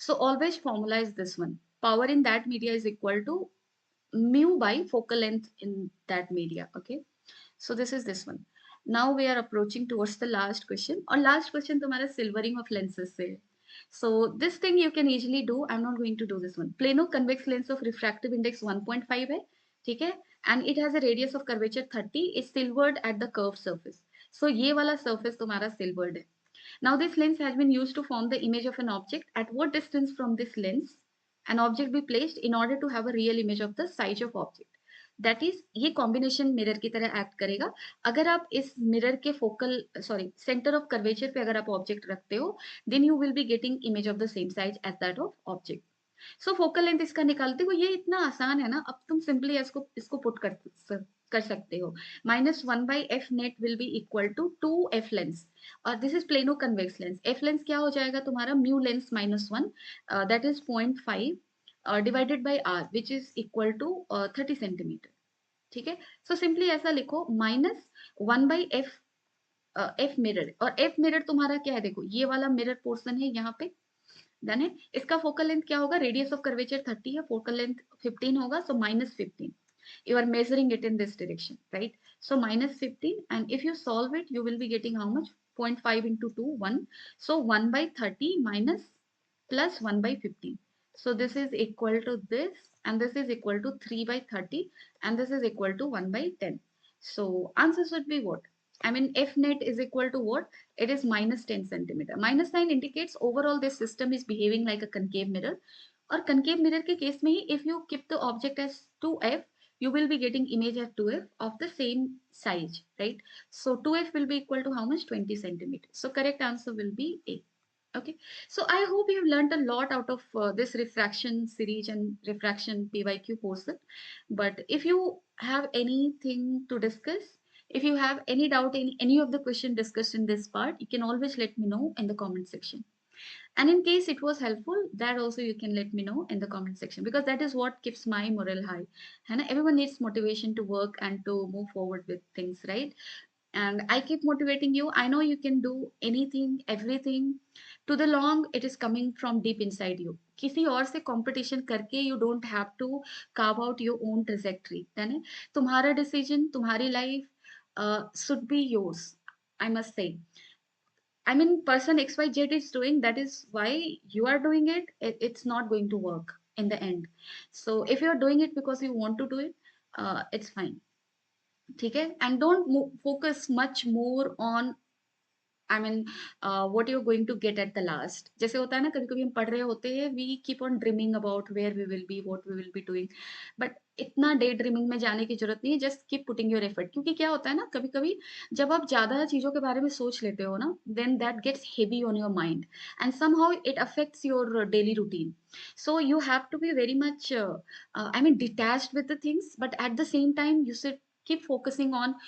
So always formalize this one. Power in that media is equal to mu by focal length in that media. Okay. So this is this one. Now we are approaching towards the last question. और last question तुम्हारा silvering of lenses से है. So this thing you can easily do. I'm not going to do this one. Plano convex lens of refractive index 1.5 है, ठीक है, and it has a radius of curvature 30, is silvered at the curved surface. So ये वाला surface तुम्हारा silvered है. Now this lens has been used to form the image of an object. At what distance from this lens an object be placed in order to have a real image of the size of object? That is, ये combination mirror की तरह act करेगा. अगर आप इस mirror के focal centre of curvature पे अगर आप ऑब्जेक्ट रखते हो, then you will be getting image of the same size as that of object. So focal length इसका निकालते हो, ये इतना आसान है ना. अब तुम सिंपली इसको पुट कर सकते हो. -1/f net will be equal to 2f lens, और this is plano convex lens. F lens क्या हो जाएगा तुम्हारा, mu lens -1, that is 0.5 divided by r which is equal to 30 centimetre. ठीक है, सो सिंपली ऐसा लिखो, -1/f एफ मिरर, और एफ मिरर तुम्हारा क्या है, देखो ये वाला मिरर पोर्सन है यहाँ पे. डन है. इसका फोकल लेंथ क्या होगा, रेडियस ऑफ कर्वेचर 30 है, फोकल लेंथ 15 होगा, सो -15. You are measuring it in this direction, right? So -15, and if you solve it, you will be getting how much? 0.5 into 2, 1. So 1/30 minus plus 1/15. So this is equal to this, and this is equal to 3/30, and this is equal to 1/10. So answer should be what? I mean, F net is equal to what? It is -10 centimeter. -9 indicates overall this system is behaving like a concave mirror. और concave mirror के case में ही, if you keep the object as 2f, you will be getting image at 2f of the same size, right? So 2f will be equal to how much? 20 centimeters. So correct answer will be A. Okay, so I hope you've learned a lot out of this refraction series and refraction PYQ portion. But if you have anything to discuss, if you have any doubt in any of the question discussed in this part, you can always let me know in the comment section. And in case it was helpful, that also you can let me know in the comment section, because that is what keeps my morale high. And everyone needs motivation to work and to move forward with things, right? And I keep motivating you. I know you can do anything, everything. To the long, it is coming from deep inside you. किसी और से competition करके you don't have to carve out your own trajectory, है ना? तुम्हारा decision, तुम्हारी life should be yours, I must say. I mean, person XYZ is doing, that is why you are doing it. It's not going to work in the end. So if you're doing it because you want to do it, it's fine. ठीक है? And don't focus much more on, I mean what you going to get at the last. जैसे होता है ना, कभी कभी हम पढ़ रहे होते हैं, we keep on dreaming about where we will be, what we will be doing. But इतना डे ड्रीमिंग में जाने की जरूरत नहीं है. Just keep putting your effort. क्योंकि क्या होता है ना, कभी कभी जब आप ज्यादा चीजों के बारे में सोच लेते हो ना, then that gets heavy on your mind and somehow it affects your daily routine. So you have to be very much I mean detached with the things, but at the same time you should keep focusing on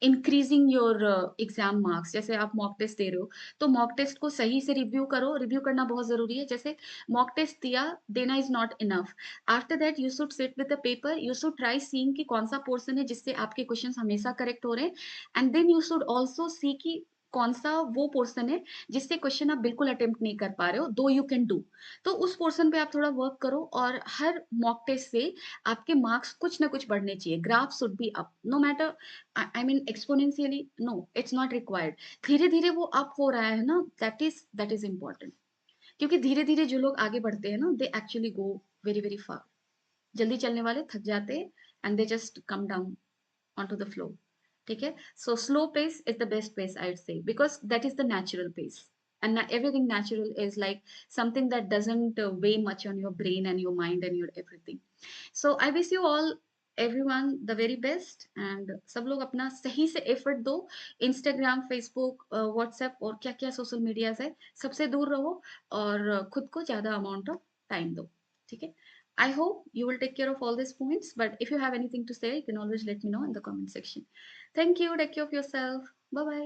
increasing your exam marks. जैसे आप mock test दे रहे हो, तो mock test को सही से review करो. Review करना बहुत जरूरी है. जैसे मॉक टेस्ट दिया, देना is not enough. After that you should sit with the paper, you should try seeing कि कौन सा पोर्शन है जिससे आपके क्वेश्चन हमेशा करेक्ट हो रहे हैं. And then you should also see कि कौन सा वो पोर्शन है जिससे क्वेश्चन आप बिल्कुल अटेम्प्ट नहीं कर पा रहे हो, दो यू कैन डू. तो उस पोर्शन पे आप थोड़ा वर्क करो, और हर मॉक टेस्ट से आपके मार्क्स कुछ ना कुछ बढ़ने चाहिए. Graph should be up, no matter. I mean exponentially no, it's not required. धीरे धीरे वो अप हो रहा है ना, दैट इज इम्पोर्टेंट. क्योंकि धीरे धीरे जो लोग आगे बढ़ते हैं ना, they actually go very very far. जल्दी चलने वाले थक जाते हैं, and they just come down on to the flow. ठीक है? So slow pace is the best pace, I would say, because that is the natural pace. And everything natural is like something that doesn't weigh much on your brain and your mind and your everything. So I wish you all everyone the very best. And सब लोग अपना सही से effort दो. Instagram, Facebook, WhatsApp और क्या क्या social medias है, सबसे दूर रहो, और खुद को ज्यादा अमाउंट ऑफ टाइम दो. ठीक है? I hope you will take care of all these points, but if you have anything to say, you can always let me know in the comment section. Thank you. Take care of yourself. Bye bye.